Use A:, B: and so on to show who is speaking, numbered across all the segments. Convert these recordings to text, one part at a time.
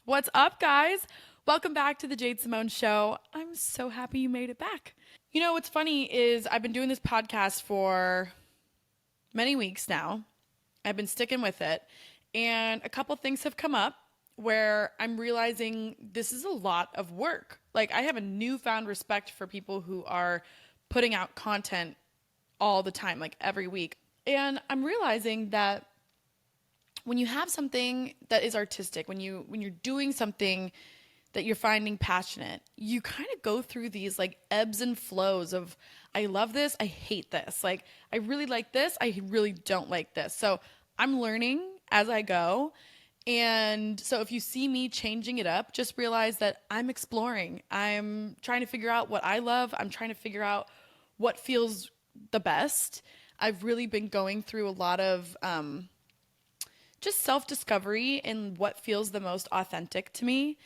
A: What's up, guys? Welcome back to the Jade Simone Show. I'm so happy you made it back. You know, what's funny is I've been doing this podcast for many weeks now. I've been sticking with it. And a couple things have come up where I'm realizing this is a lot of work. Like, I have a newfound respect for people who are putting out content all the time, like every week. And I'm realizing that when you have something that is artistic, when you're doing something that you're finding passionate, you kind of go through these like ebbs and flows of I love this, I hate this. Like I really like this, I really don't like this. So I'm learning as I go. And so if you see me changing it up, just realize that I'm exploring. I'm trying to figure out what I love. I'm trying to figure out what feels the best. I've really been going through a lot of just self-discovery in what feels the most authentic to me,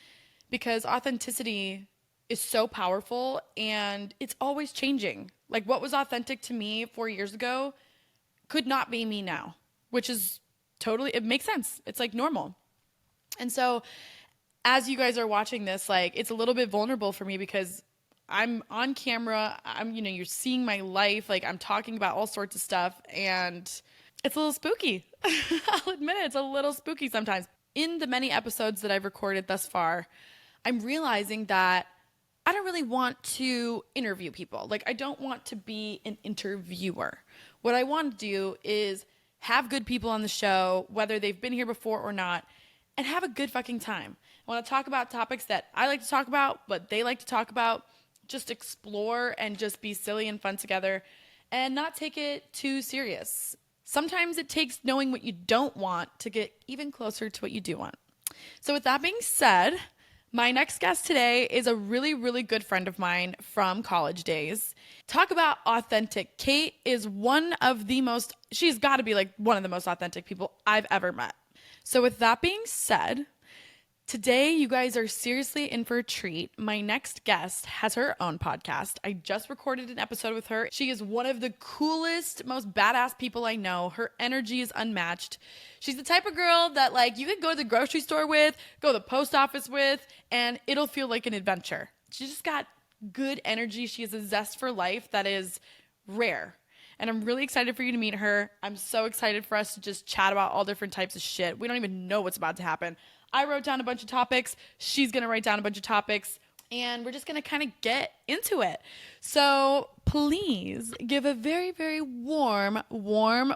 A: because authenticity is so powerful and it's always changing. Like what was authentic to me 4 years ago could not be me now, which is totally, it makes sense. It's like normal. And so as you guys are watching this, like it's a little bit vulnerable for me because I'm on camera. You're seeing my life. Like I'm talking about all sorts of stuff and it's a little spooky. I'll admit it, it's a little spooky sometimes. In the many episodes that I've recorded thus far, I'm realizing that I don't really want to interview people. Like, I don't want to be an interviewer. What I want to do is have good people on the show, whether they've been here before or not, and have a good fucking time. I want to talk about topics that I like to talk about, what they like to talk about, just explore and just be silly and fun together and not take it too serious. Sometimes it takes knowing what you don't want to get even closer to what you do want. So with that being said, my next guest today is a really, really good friend of mine from college days. Talk about authentic. Cate is she's got to be like one of the most authentic people I've ever met. So with that being said, today, you guys are seriously in for a treat. My next guest has her own podcast. I just recorded an episode with her. She is one of the coolest, most badass people I know. Her energy is unmatched. She's the type of girl that like you could go to the grocery store with, go to the post office with, and it'll feel like an adventure. She's just got good energy. She has a zest for life that is rare. And I'm really excited for you to meet her. I'm so excited for us to just chat about all different types of shit. We don't even know what's about to happen. I wrote down a bunch of topics. She's going to write down a bunch of topics. And we're just going to kind of get into it. So please give a very, very warm,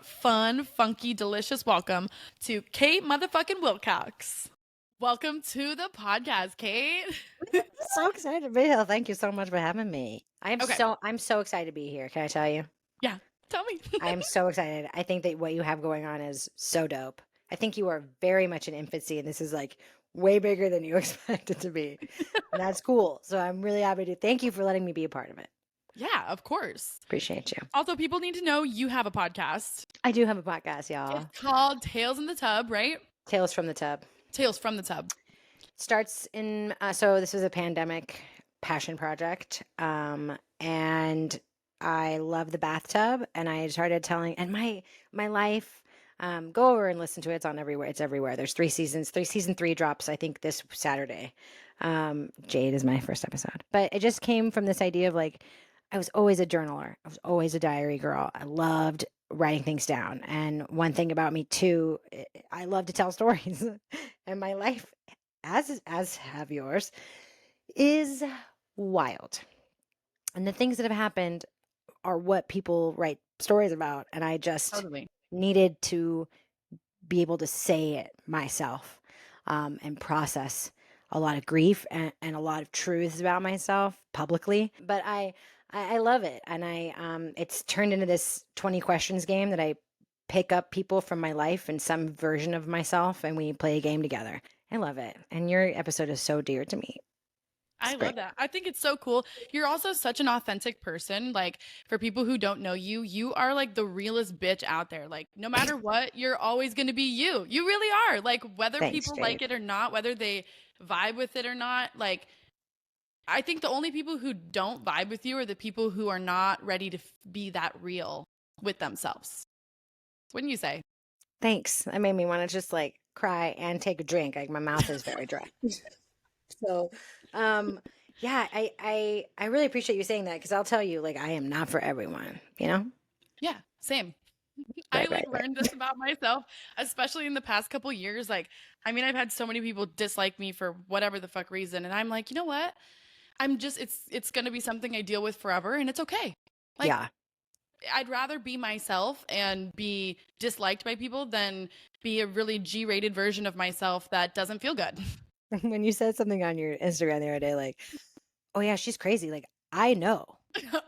A: fun, funky, delicious welcome to Cate motherfucking Wilcox. Welcome to the podcast, Cate.
B: So excited to be here. Thank you so much for having me. I'm
A: Okay.
B: so excited to be here. Can I tell you?
A: Yeah, tell me.
B: I am so excited. I think that what you have going on is so dope. I think you are very much in infancy, and this is like way bigger than you expected to be. And that's cool. So I'm really happy to thank you for letting me be a part of it.
A: Yeah, of course.
B: Appreciate you.
A: Also, people need to know you have a podcast.
B: I do have a podcast, y'all.
A: It's called Tales in the Tub, right?
B: Tales from the Tub.
A: Tales from the Tub.
B: Starts in so this was a pandemic passion project. And I love the bathtub, and I started telling, and my life, go over and listen to it. It's on everywhere. It's everywhere. There's 3 seasons. Season 3 drops, I think, this Saturday. Jade is my first episode, but it just came from this idea of like, I was always a journaler. I was always a diary girl. I loved writing things down. And one thing about me too, I love to tell stories, and my life, as have yours, is wild. And the things that have happened are what people write stories about. And I just
A: Totally.
B: needed to be able to say it myself, and process a lot of grief and a lot of truths about myself publicly. But I love it. And it's turned into this 20 questions game that I pick up people from my life and some version of myself, and we play a game together. I love it. And your episode is so dear to me.
A: I love that. I think it's so cool. You're also such an authentic person. Like, for people who don't know you, you are like the realest bitch out there. Like, no matter what, you're always going to be you. You really are. Like, whether
B: Thanks,
A: people
B: Jade.
A: like it or not, whether they vibe with it or not, like, I think the only people who don't vibe with you are the people who are not ready to be that real with themselves. Wouldn't you say?
B: Thanks. That made me want to just like cry, and take a drink. Like my mouth is very dry. So, yeah, I really appreciate you saying that because I'll tell you, like, I am not for everyone, you know?
A: Yeah, same. I
B: Right,
A: like
B: right, right.
A: learned this about myself, especially in the past couple years. Like, I mean, I've had so many people dislike me for whatever the fuck reason, and I'm like, you know what? I'm just it's gonna be something I deal with forever, and it's okay. Like,
B: Yeah.
A: I'd rather be myself and be disliked by people than be a really G-rated version of myself that doesn't feel good.
B: When you said something on your Instagram the other day, like, oh yeah, she's crazy. Like, I know.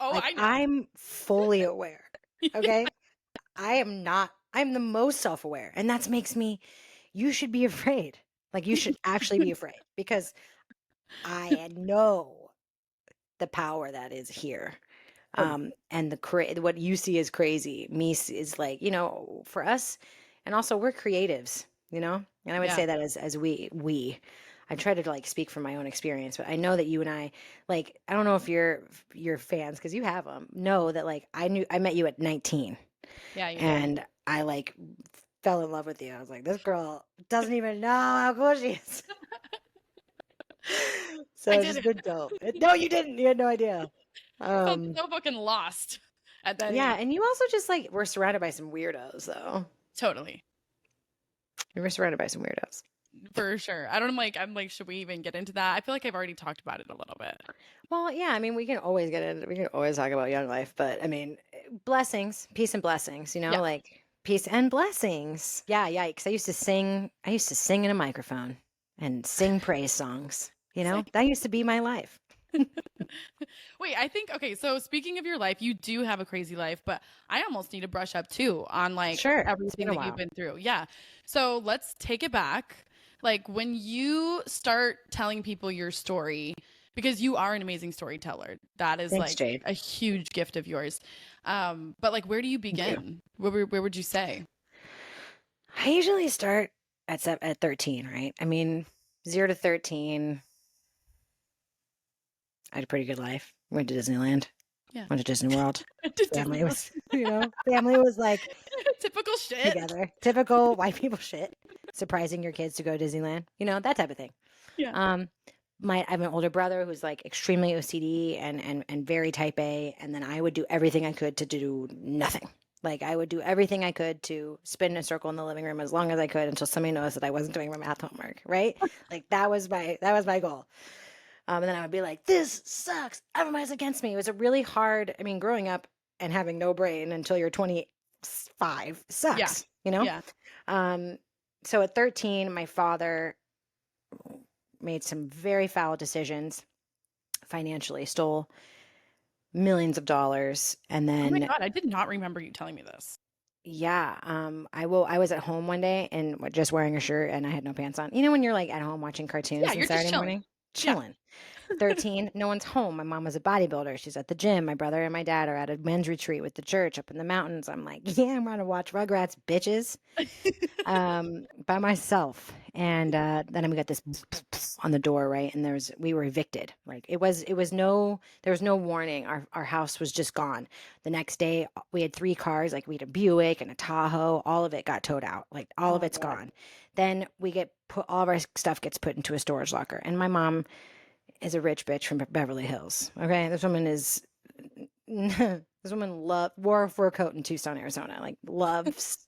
A: Oh,
B: Like,
A: I know.
B: I'm fully aware. Okay. I am not, I'm the most self aware. And that makes me, you should be afraid. Like, you should actually be afraid because I know the power that is here. And what you see is crazy. Is like, for us, and also we're creatives, and I would
A: Yeah.
B: say that as I try to like speak from my own experience, but I know that you and I, like, I don't know if your fans, because you have them, know that like I met you at 19
A: Yeah, you did.
B: and I like fell in love with you. I was like, this girl doesn't even know how cool she is. So
A: I
B: it's just
A: didn't.
B: been dope. No, you didn't. You had no idea.
A: I felt
B: Um,
A: so fucking lost at that
B: yeah,
A: age.
B: and you also just like were surrounded by some weirdos, though.
A: Totally.
B: You were surrounded by some weirdos.
A: For sure. I'm like, should we even get into that? I feel like I've already talked about it a little bit.
B: Well, yeah, I mean, we can always talk about young life, but I mean, blessings, peace and blessings,
A: Yeah.
B: like peace and blessings. Yeah, yikes. I used to sing in a microphone and sing praise songs.
A: Same.
B: That used to be my life.
A: Wait, I think okay, so speaking of your life, you do have a crazy life, but I almost need to brush up too on like
B: Sure. It's been
A: everything
B: a
A: that you've
B: while.
A: been through. Yeah. So let's take it back. Like when you start telling people your story, because you are an amazing storyteller. That is
B: Thanks,
A: like
B: Jade.
A: a huge gift of yours. But like where do you
B: Thank you.
A: begin? Where would you say?
B: I usually start at 13, right? I mean, 0 to 13, I had a pretty good life. Went to Disneyland.
A: Yeah.
B: Went to Disney World.
A: To
B: Family
A: Disneyland.
B: was, family was like
A: Typical shit.
B: together. Typical white people shit. Surprising your kids to go to Disneyland. That type of thing.
A: Yeah.
B: Um, I have an older brother who's like extremely OCD and very type A, and then I would do everything I could to do nothing. Like I would do everything I could to spin in a circle in the living room as long as I could until somebody noticed that I wasn't doing my math homework, right? Like that was my goal. And then I would be like, this sucks. Everybody's against me. It was a really hard, I mean, growing up and having no brain until you're 25
A: Yeah.
B: sucks,
A: Yeah.
B: Um, so at 13, my father made some very foul decisions financially, stole millions of dollars. And
A: Oh my
B: then,
A: God, I did not remember you telling me this.
B: yeah, I was at home one day and just wearing a shirt and I had no pants on. When you're like at home watching
A: Yeah,
B: cartoons on
A: you're just
B: Saturday
A: chilling.
B: morning,
A: Yeah.
B: chilling. 13, no one's home. My mom was a bodybuilder. She's at the gym. My brother and my dad are at a men's retreat with the church up in the mountains. I'm like, yeah, I'm going to watch Rugrats, bitches, by myself. And then we got this on the door, right? And we were evicted. Like there was no warning. Our house was just gone. The next day, we had 3 cars. Like we had a Buick and a Tahoe. All of it got towed out. Like all
A: Oh
B: of
A: my
B: it's
A: God.
B: gone. Then all of our stuff gets put into a storage locker. And my mom is a rich bitch from Beverly Hills. Okay, this woman is. This woman wore a fur coat in Tucson, Arizona. Like loves.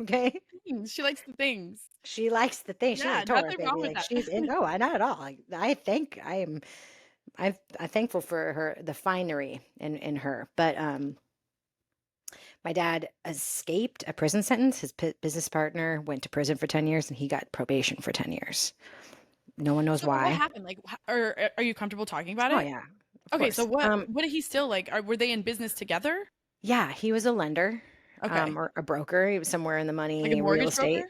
B: Okay,
A: She likes the things.
B: she likes the thing. She's
A: Yeah,
B: a Taurus
A: nothing wrong
B: baby.
A: with
B: Like
A: that.
B: she's in. No, not at all. Like I think I am. I'm thankful for her, the finery in her. But my dad escaped a prison sentence. His business partner went to prison for 10 years, and he got probation for 10 years. No one knows
A: So what
B: why.
A: happened? Like, or are you comfortable talking about
B: Oh
A: it?
B: yeah, of
A: Okay, so
B: course.
A: what did he still like? Were they in business together?
B: Yeah, he was a lender,
A: Okay,
B: or a broker. He was somewhere in the
A: like a
B: money, real
A: mortgage broker?
B: estate,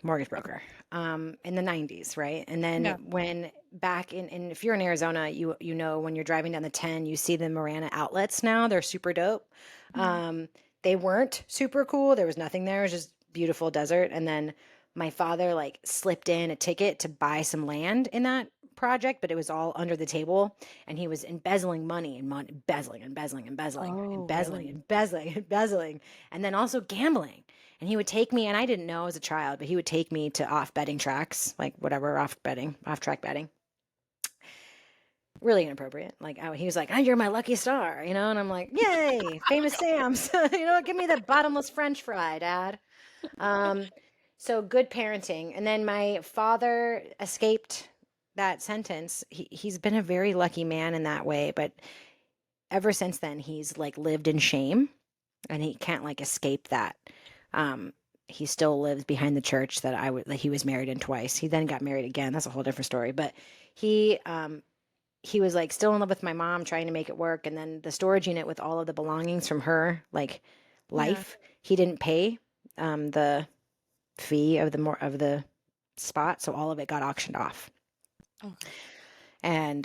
B: mortgage broker, in the 90s, right? And then
A: Yeah.
B: when back in if you're in Arizona, you know when you're driving down the 10, you see the Marana outlets now. They're super dope.
A: Mhm.
B: They weren't super cool. There was nothing there. It was just beautiful desert. And then my father like slipped in a ticket to buy some land in that project, but it was all under the table, and he was embezzling money and embezzling,
A: Oh, really?
B: embezzling, and then also gambling. And he would take me, and I didn't know as a child, but he would take me to off betting tracks, like whatever, off track betting. Really inappropriate. Like, he was like, "Oh, you're my lucky star," you know? And I'm like, "Yay, famous Sam's." Give me the bottomless French fry, Dad. Um, so good parenting. And then my father escaped that sentence. He's been a very lucky man in that way, but ever since then, he's like lived in shame, and he can't like escape that. Um, he still lives behind the church that he was married in twice. He then got married again. That's a whole different story. But he was like still in love with my mom, trying to make it work. And then the storage unit with all of the belongings from her like
A: Yeah.
B: life, he didn't pay the fee of the spot, so all of it got auctioned off.
A: Oh.
B: And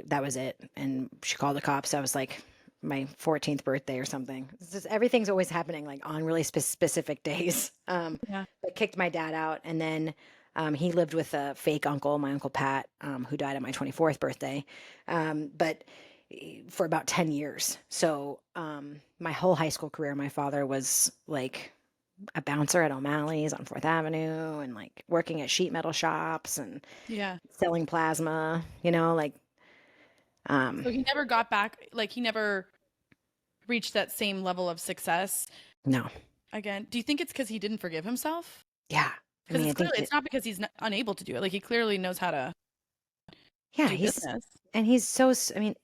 B: that was it. And she called the cops. I was like my 14th birthday or something. It's just, everything's always happening like on really specific days.
A: Yeah.
B: But kicked my dad out, and then he lived with a fake uncle, my uncle Pat, who died on my 24th birthday. But for about 10 years. So my whole high school career, my father was like a bouncer at O'Malley's on 4th Avenue, and like working at sheet metal shops and
A: Yeah.
B: selling plasma, like
A: So he never got back, like he never reached that same level of success
B: no.
A: again. Do you think it's because he didn't forgive himself?
B: Yeah. I
A: Because
B: mean, I
A: it's
B: think
A: clearly, it's not because he's unable to do it. Like he clearly knows how to
B: yeah,
A: do business.
B: he's so, I mean,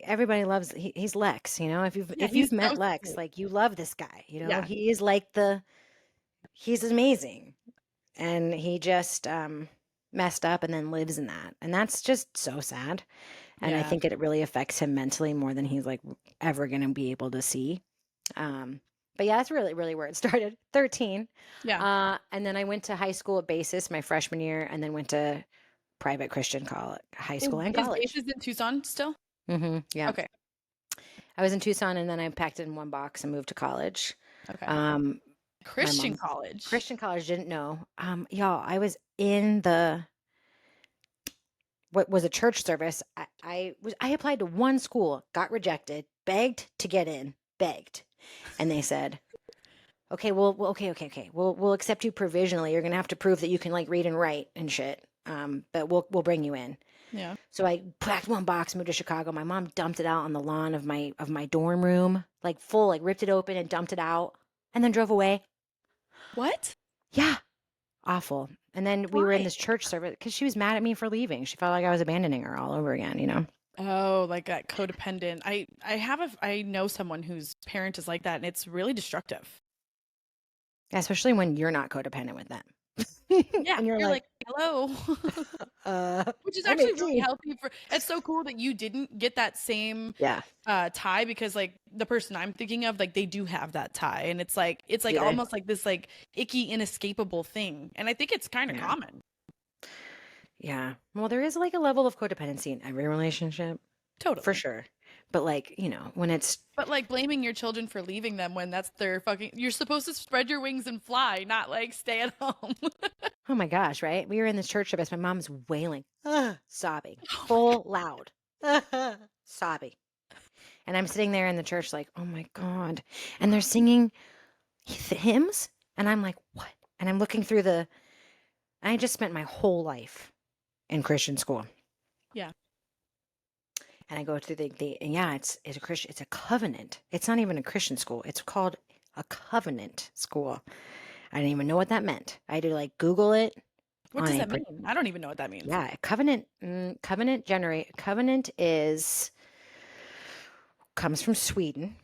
B: everybody loves, he's Lex,
A: Yeah,
B: if
A: he's
B: you've met
A: so
B: Lex,
A: sweet.
B: like you love this guy,
A: Yeah.
B: he is like he's amazing. And he just messed up and then lives in that. And that's just so sad. And I
A: Yeah.
B: think it really affects him mentally more than he's like ever going to be able to see. But yeah, that's really, really where it started. 13.
A: Yeah.
B: And then I went to high school at Basis my freshman year, and then went to private Christian college, high school and
A: Is
B: college.
A: bases in Tucson still?
B: Yeah.
A: Okay.
B: I was in Tucson, and then I packed it in one box and moved to college.
A: Okay.
B: Um, my
A: Christian
B: mom,
A: college.
B: Christian college, didn't know. Y'all, I was in what was a church service. I applied to one school, got rejected, begged to get in, begged. And they said, "Okay, okay. We'll accept you provisionally. You're gonna have to prove that you can like read and write and shit. But we'll bring you in."
A: Yeah.
B: So I packed one box, moved to Chicago. My mom dumped it out on the lawn of my dorm room, like full, like ripped it open and dumped it out, and then drove away.
A: What?
B: Yeah, awful. And then we were in
A: Why?
B: this church service because she was mad at me for leaving. She felt like I was abandoning her all over again.
A: Oh, like that codependent. I know someone whose parent is like that, and it's really destructive.
B: Especially when you're not codependent with them.
A: Yeah,
B: And you're
A: you're
B: like,
A: like, hello. Which is
B: I'm
A: actually really
B: 18.
A: healthy for it's so cool that you didn't get that same
B: Yeah.
A: tie, because like the person I'm thinking of, like they do have that tie, and it's like
B: Do they?
A: almost like this like icky inescapable thing. And I think it's kind of
B: Yeah.
A: common.
B: Yeah. Well, there is like a level of codependency in every relationship,
A: Totally.
B: for sure. But like, when it's,
A: But like blaming your children for leaving them when that's their fucking you're supposed to spread your wings and fly, not like stay at home.
B: oh my gosh, right? We were in this church service. My mom's wailing, sobbing,
A: Oh my God.
B: full loud, sobbing. And I'm sitting there in the church like, oh my God. And they're singing hymns. And I'm like, what? And I'm looking through I just spent my whole life in Christian school.
A: Yeah.
B: And I go through and yeah, it's a Christian, it's a covenant. It's not even a Christian school. It's called a covenant school. I didn't even know what that meant. I had to like Google it.
A: What does that mean? I don't even know what that means.
B: Yeah, covenant comes from Sweden,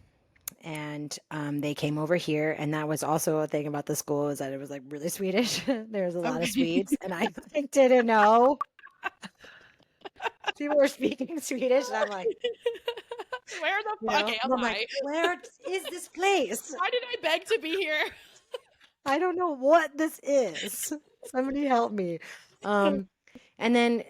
B: and they came over here, and that was also a thing about the school, is that it was like really Swedish. There was a lot of
A: Okay.
B: Swedes, and I like, didn't know people were speaking Swedish, and I'm like,
A: Where the fuck am
B: I'm
A: I?
B: like, where is this place?
A: Why did I beg to be here?
B: I don't know what this is. Somebody help me. And then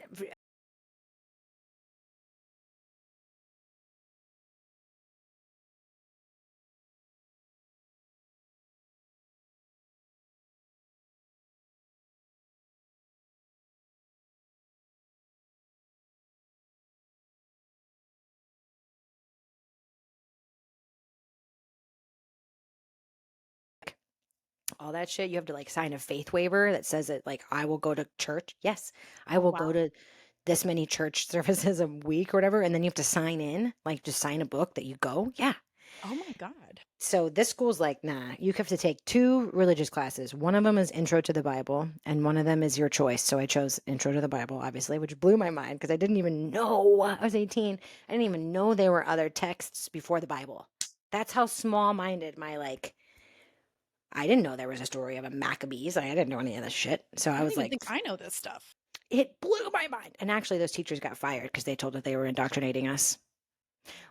B: all that shit. You have to like sign a faith waiver that says that like I will go to church. Yes, I
A: Oh,
B: will
A: wow.
B: go to this many church services a week or whatever, and then you have to sign in, like just sign a book that you go. Yeah.
A: Oh my God.
B: So this school's like, nah, you have to take 2 religious classes. One of them is Intro to the Bible, and one of them is your choice. So I chose Intro to the Bible, obviously, which blew my mind because I didn't even know I was 18. I didn't even know there were other texts before the Bible. That's how small-minded my like. I didn't know there was a story of a Maccabees. I didn't know any of this shit. So
A: I
B: I
A: don't
B: was
A: even
B: like,
A: think I know this stuff.
B: it blew my mind. And actually, those teachers got fired because they told us they were indoctrinating us,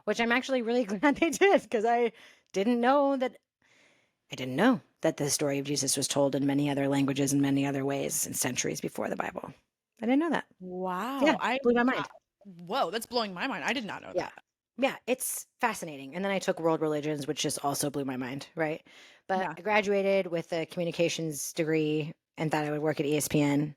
B: which I'm actually really glad they did because didn't know that I didn't know that the story of Jesus was told in many other languages and many other ways and centuries before the Bible. I didn't know that. Yeah,
A: Wow.
B: blew my mind.
A: Whoa, that's blowing my mind. I did not know
B: Yeah.
A: that.
B: Yeah, it's fascinating. And then I took world religions, which just also blew my mind, right? But
A: Yeah.
B: I graduated with a communications degree and thought I would work at ESPN.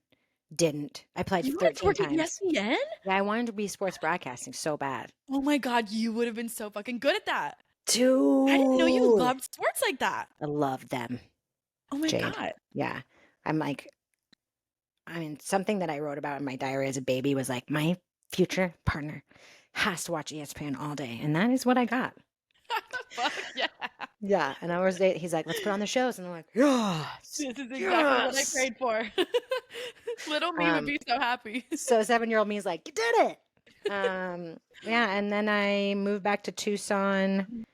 B: Didn't. I applied
A: You wanted to
B: 13
A: work at
B: times.
A: ESPN?
B: Yeah, I wanted to be sports broadcasting so bad.
A: Oh my God, you would have been so fucking good at that. I didn't know you
B: Dude,
A: loved sports like that.
B: I love them,
A: Oh my
B: Jade.
A: God.
B: Yeah. I'm like, I mean, something that I wrote about in my diary as a baby was like, my future partner has to watch ESPN all day. And that is what I got.
A: Fuck yeah.
B: Yeah. And he's like, let's put on the shows. And I'm like, yes,
A: This is exactly what I
B: yes.
A: prayed for. Little me would
B: Um,
A: be so happy.
B: so 7-year-old me is like, you did it. Yeah. And then I moved back to Tucson.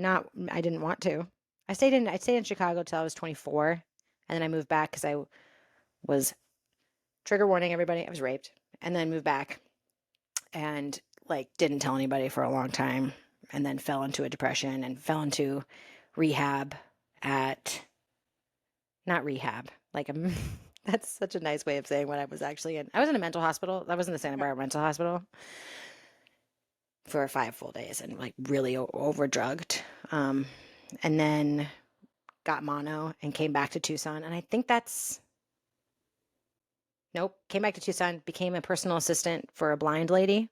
B: I didn't want to. I stayed in Chicago till I was 24. And then I moved back because I was, trigger warning, everybody, I was raped. And then moved back and like didn't tell anybody for a long time, and then fell into a depression and fell into rehab at not rehab like that's such a nice way of saying what I was actually in. I was in a mental hospital. I was in the Santa Barbara mental hospital for 5 full days and like really over drugged, and then got mono and came back to Tucson, and I think that's nope, came back to Tucson, became a personal assistant for a blind lady,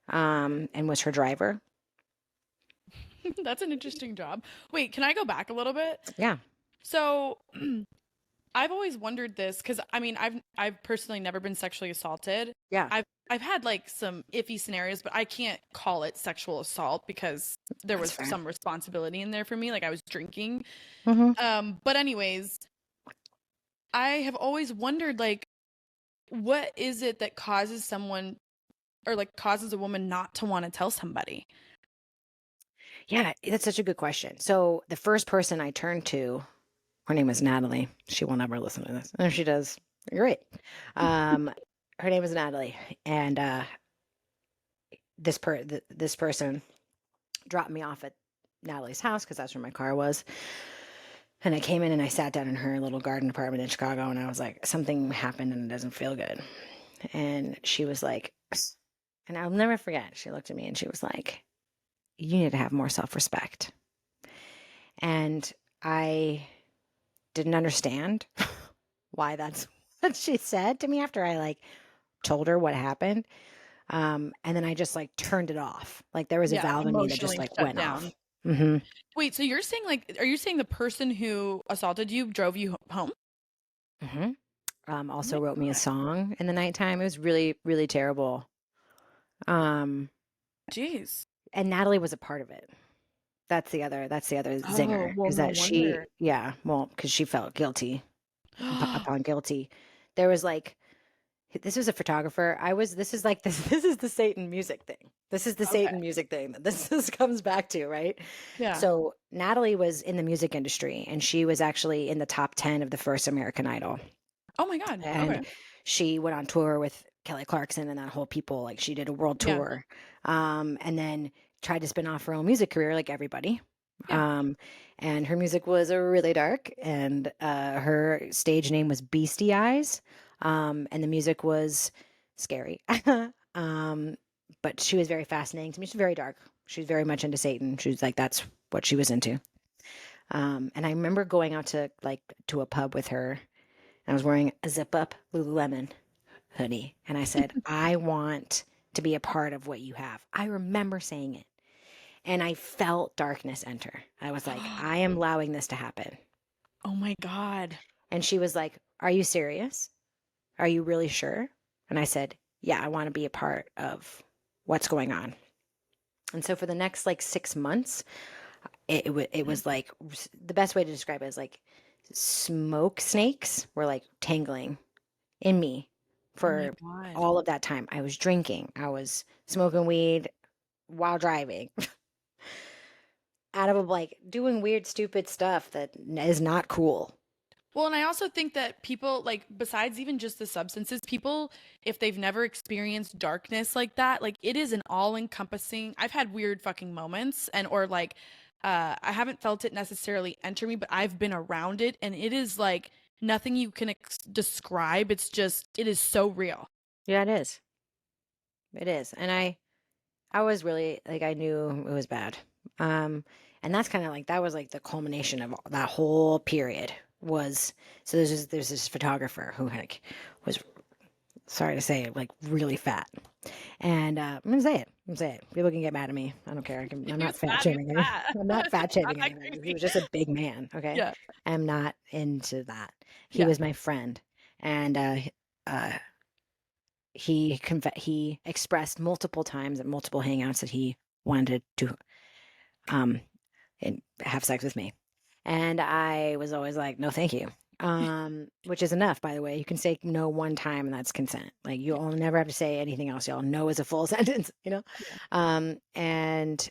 B: and was her driver.
A: That's an interesting job. Wait, can I go back a little bit?
B: Yeah.
A: So I've always wondered this because I mean I've personally never been sexually assaulted.
B: Yeah.
A: I've had like some iffy scenarios, but I can't call it sexual assault because there was
B: That's fair.
A: some responsibility in there for me. Like I was drinking.
B: Mm-hmm.
A: But anyways, I have always wondered like what is it that causes someone or like causes a woman not to want to tell somebody?
B: Yeah, that's such a good question. So the first person I turned to, her name was Natalie. She will never listen to this. And if she does, great. Um, her name was Natalie, and this person dropped me off at Natalie's house because that's where my car was. And I came in and I sat down in her little garden apartment in Chicago, and I was like, something happened and it doesn't feel good. And she was like, and I'll never forget. She looked at me and she was like, you need to have more self-respect. And I didn't understand why that's what she said to me after I like told her what happened. And then I just like turned it off. Like there was a
A: Yeah,
B: valve in me that just
A: emotionally
B: like
A: shut
B: went
A: down.
B: off. Mm-hmm.
A: Wait, so you're saying like are you saying the person who assaulted you drove you home?
B: Mm-hmm.
A: Oh
B: Also
A: my
B: wrote me a
A: God.
B: song in the nighttime. It was really, really terrible. Um,
A: Jeez.
B: and Natalie was a part of it. That's the other
A: Oh,
B: zinger
A: well,
B: is
A: no
B: that
A: wonder.
B: because she felt guilty upon guilty. There was like, this was a photographer. This is like this, this is the Satan music thing. This is the
A: Okay.
B: Satan music thing that this comes back to, right?
A: Yeah.
B: So Natalie was in the music industry and she was actually in the top 10 of the first American Idol.
A: Oh my God.
B: And
A: Okay.
B: she went on tour with Kelly Clarkson and that whole people. Like she did a world
A: Yeah.
B: tour, and then tried to spin off her own music career, like everybody.
A: Yeah.
B: And her music was really dark, and her stage name was Beastie Eyes, and the music was scary. um, but she was very fascinating to me. She's very dark. She was very much into Satan. She was like that's what she was into. And I remember going out to a pub with her. I was wearing a zip up Lululemon hoodie. And I said, I want to be a part of what you have. I remember saying it. And I felt darkness enter. I was like, I am allowing this to happen.
A: Oh my God.
B: And she was like, "Are you serious? Are you really sure?" And I said, "Yeah, I want to be a part of what's going on." And so for the next like 6 months, it was like the best way to describe it is like smoke snakes were like tangling in me
A: Oh my
B: for
A: God.
B: all of that time. I was drinking, I was smoking weed while driving, out of like doing weird, stupid stuff that is not cool.
A: Well, and I also think that people, like, besides even just the substances, people, if they've never experienced darkness like that, like, it is an all-encompassing. I've had weird fucking moments, and or like, I haven't felt it necessarily enter me, but I've been around it, and it is like nothing you can describe. It's just, it is so real.
B: Yeah, it is. It is. And I was really like I knew it was bad. Um and that's kind of like that was like the culmination of that whole period was so there's this photographer who like was sorry to say like really fat. And I'm gonna say it. I'm gonna say it. People can get mad at me. I don't care. I'm
A: He
B: not
A: was
B: fat
A: fat. He was
B: shaming any.
A: fat.
B: I'm not fat
A: It's not
B: shaming
A: that
B: anybody. He
A: crazy.
B: was just a big man. Okay.
A: Yeah.
B: I'm not into that. He
A: Yeah.
B: was my friend. And uh he expressed multiple times at multiple hangouts that he wanted to um and have sex with me. And I was always like, no, thank you. Which is enough, by the way. You can say no one time and that's consent. Like you'll never have to say anything else. Y'all no is a full sentence, you know?
A: Yeah.
B: And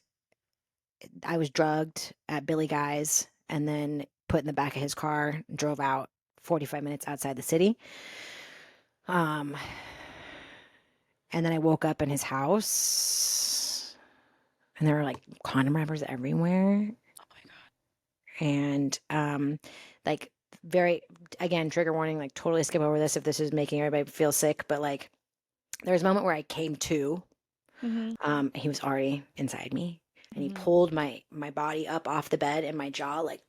B: I was drugged at Billy Guy's and then put in the back of his car, drove out 45 minutes outside the city. Um, and then I woke up in his house and there were like condom wrappers everywhere.
A: Oh my God.
B: And like very again trigger warning, like totally skip over this if this is making everybody feel sick, but like there was a moment where I came to.
A: Mm-hmm.
B: He was already inside me and he
A: Mm-hmm.
B: pulled my body up off the bed and my jaw like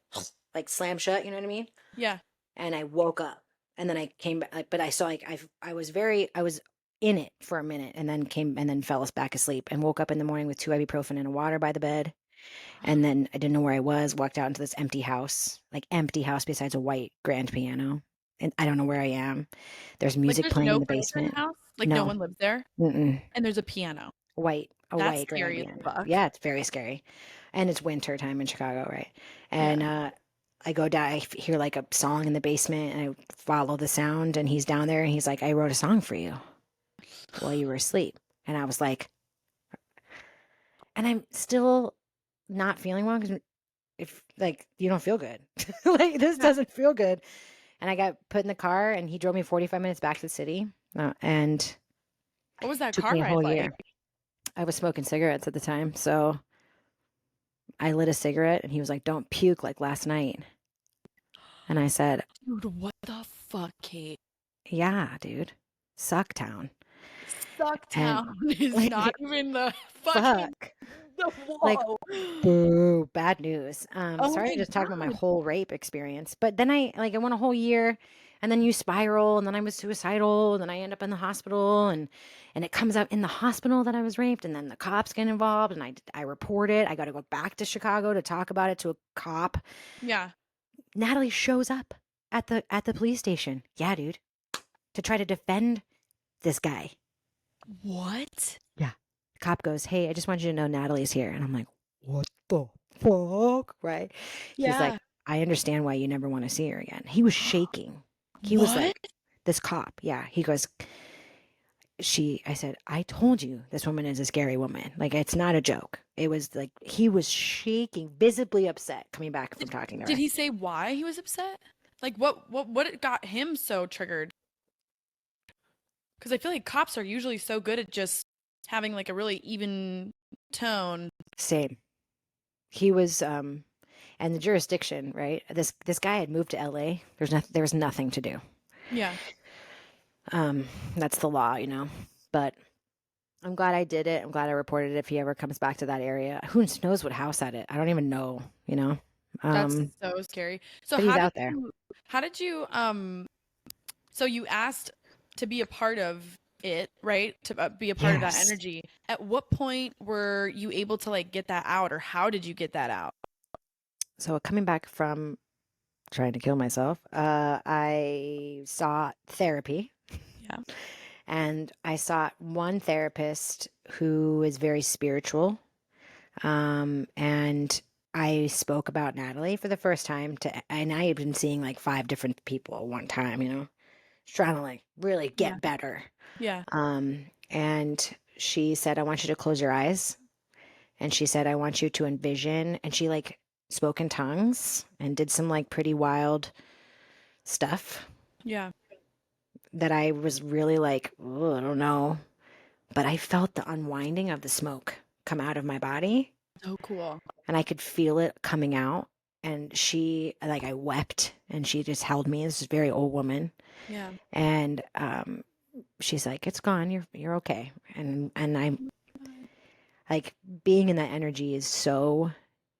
B: slammed shut, you know what I mean?
A: Yeah.
B: And I woke up and then I came back like, but I saw like I was in it for a minute and then came and then fell back asleep and woke up in the morning with 2 ibuprofen and a water by the bed. And then I didn't know where I was, walked out into this like empty house besides a white grand piano. And I don't know where I am. There's
A: Like
B: music
A: there's
B: playing in
A: no
B: the
A: furniture in the
B: basement.
A: house. Like no
B: No,
A: one lives there,
B: mm-mm.
A: and there's a piano.
B: A
A: That's
B: white grand
A: scary as
B: piano.
A: fuck.
B: Yeah, it's very scary. And it's winter time in Chicago, right? And
A: Yeah.
B: I go down, hear like a song in the basement and I follow the sound and he's down there and he's like, I wrote a song for you while you were asleep. And I was like, and I'm still not feeling well because if like you don't feel good, like this
A: Yeah.
B: doesn't feel good. And I got put in the car and he drove me 45 minutes back to the city and
A: What was that
B: took
A: car
B: me a
A: ride
B: whole
A: like?
B: year. I was smoking cigarettes at the time. So I lit a cigarette and he was like, don't puke like last night. And I said,
A: Dude, what the fuck, Kate?
B: yeah, dude, Sucktown. And
A: Sucktown is not
B: like,
A: even the fucking
B: fuck,
A: the
B: like,
A: whoa.
B: boo, bad news.
A: Oh
B: Sorry
A: my
B: to just talk about my
A: God.
B: whole rape experience, but then I went a whole year and then you spiral and then I was suicidal and then I end up in the hospital and it comes out in the hospital that I was raped and then the cops get involved and I report it. I got to go back to Chicago to talk about it to a cop.
A: Yeah.
B: Natalie shows up at the police station. Yeah, dude, to try to defend this guy.
A: What?
B: Yeah. The cop goes, "Hey, I just want you to know Natalie's here." And I'm like, "What the fuck?" Right? He's like,
A: Yeah.
B: "I understand why you never want to see her again." He was shaking. He was
A: What?
B: like, this cop. Yeah. He goes, I said, "I told you this woman is a scary woman. Like, it's not a joke." It was like, he was shaking, visibly upset coming back from talking to
A: Did
B: her.
A: he say why he was upset? Like what got him so triggered? Because I feel like cops are usually so good at just having like a really even tone.
B: Same. He was, and the jurisdiction, right? This guy had moved to LA. There was nothing to do.
A: Yeah.
B: Um, that's the law, you know. But I'm glad I did it. I'm glad I reported it if he ever comes back to that area. Who knows what house at it? I don't even know, you know.
A: That's
B: Um,
A: so scary. So
B: but he's out there.
A: how did you so you asked to be a part of it, right? To be a part of that
B: Yes.
A: energy. At what point were you able to like get that out or how did you get that out?
B: So coming back from trying to kill myself, I sought therapy.
A: Yeah.
B: And I sought one therapist who is very spiritual. And I spoke about Natalie for the first time and I had been seeing like 5 different people at one time, trying to like really
A: Yeah.
B: get better.
A: Yeah.
B: And she said, I want you to close your eyes. And she said, I want you to envision. And she like spoke in tongues and did some like pretty wild stuff
A: Yeah.
B: that I was really like, "Ooh, I don't know." But I felt the unwinding of the smoke come out of my body
A: So cool.
B: and I could feel it coming out. And she, like, I wept and she just held me. This is a very old woman.
A: Yeah.
B: And she's like, it's gone. You're okay. And I'm like, being in that energy is so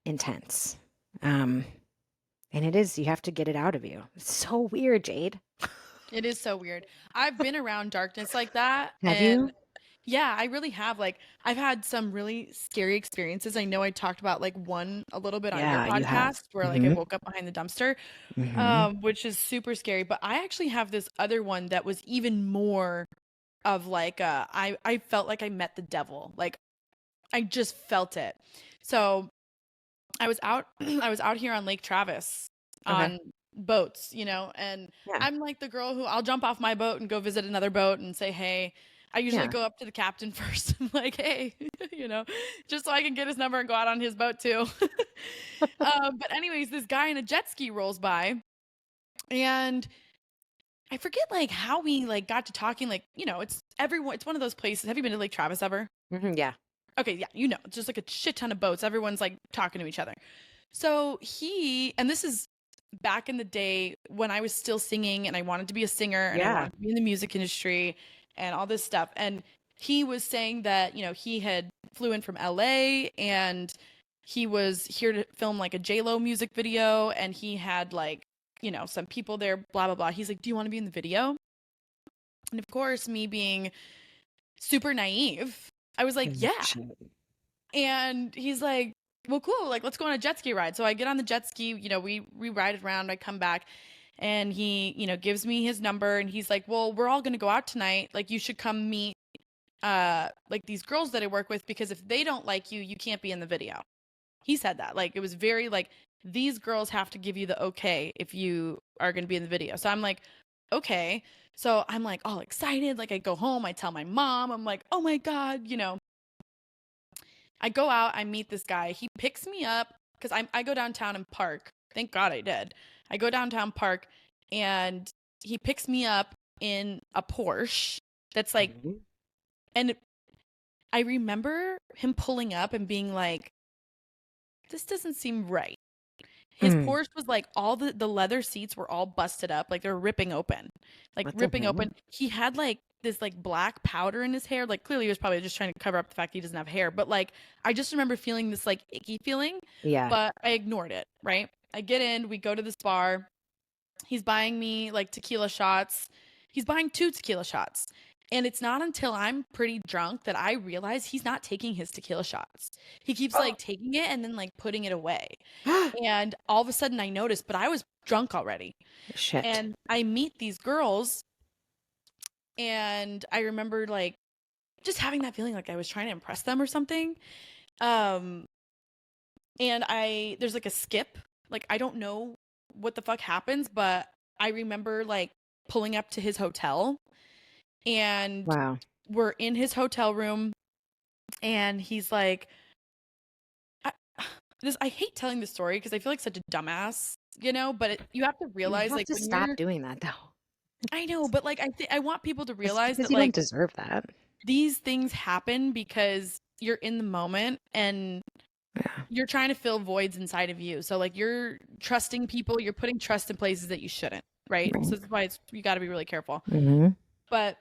B: intense. And it is, you have to get it out of you. It's so weird, Jade.
A: It is so weird. I've been around darkness like that.
B: Have
A: And
B: you?
A: yeah, I really have. Like, I've had some really scary experiences. I know I talked about like one a little bit on your
B: Yeah, you have.
A: podcast where like I
B: Mm-hmm.
A: woke up behind the dumpster,
B: Mm-hmm.
A: which is super scary. But I actually have this other one that was even more of like I felt like I met the devil. Like I just felt it. So I was out I was out here on Lake Travis
B: Okay.
A: on boats, and
B: Yeah.
A: I'm like the girl who I'll jump off my boat and go visit another boat and say, "Hey." I usually
B: Yeah.
A: go up to the captain first. I'm like, "Hey," just so I can get his number and go out on his boat too. But anyways, this guy in a jet ski rolls by, and I forget like how we like got to talking. Like, it's everyone. It's one of those places. Have you been to Lake Travis ever?
B: Yeah.
A: Okay, yeah, it's just like a shit ton of boats. Everyone's like talking to each other. So and this is back in the day when I was still singing and I wanted to be a singer and I
B: Yeah.
A: wanted to be in the music industry and all this stuff. And he was saying that, he had flew in from LA and he was here to film like a J-Lo music video and he had like, some people there, blah, blah, blah. He's like, "Do you want to be in the video?" And of course, me being super naive, I was like, "Yeah."
B: Shit.
A: And he's like, "Well, cool. Like, let's go on a jet ski ride." So I get on the jet ski, we ride it around. I come back and he, gives me his number and he's like, "Well, we're all going to go out tonight. Like, you should come meet, like these girls that I work with because if they don't like you, you can't be in the video." He said that. Like, it was very like, these girls have to give you the okay if you are going to be in the video. So I'm like, okay. So I'm like all excited. Like, I go home, I tell my mom, I'm like, "Oh my God, I go out, I meet this guy. He picks me up because I go downtown and park. Thank God I did. I go downtown park and he picks me up in a Porsche that's like,
B: Mhm.
A: and I remember him pulling up and being like, "This doesn't seem right." His
B: Mm.
A: Porsche was like all the leather seats were all busted up, like they were ripping open. Like
B: What the
A: ripping
B: hell?
A: open. He had like this like black powder in his hair. Like clearly he was probably just trying to cover up the fact he doesn't have hair. But like I just remember feeling this like icky feeling,
B: Yeah.
A: but I ignored it, right? I get in, we go to this bar. He's buying me like tequila shots. He's buying 2 tequila shots. And it's not until I'm pretty drunk that I realize he's not taking his tequila shots. He keeps like taking it and then like putting it away. And all of a sudden I noticed, but I was drunk already.
B: Shit.
A: And I meet these girls and I remember like just having that feeling like I was trying to impress them or something. Um and there's like a skip. Like I don't know what the fuck happens, but I remember like pulling up to his hotel and
B: Wow.
A: we're in his hotel room and he's like I, I hate telling this story because I feel like such a dumbass, but you have to
B: You
A: realize
B: have
A: like
B: to
A: when
B: stop
A: you're
B: doing that though.
A: I know, but like I want people to
B: It's
A: realize
B: because
A: that
B: you don't
A: like
B: deserve that.
A: these things happen because you're in the moment and
B: Yeah.
A: you're trying to fill voids inside of you. So like you're trusting people, you're putting trust in places that you shouldn't, right?
B: Right.
A: So this is why you got to be really careful.
B: Mm-hmm.
A: But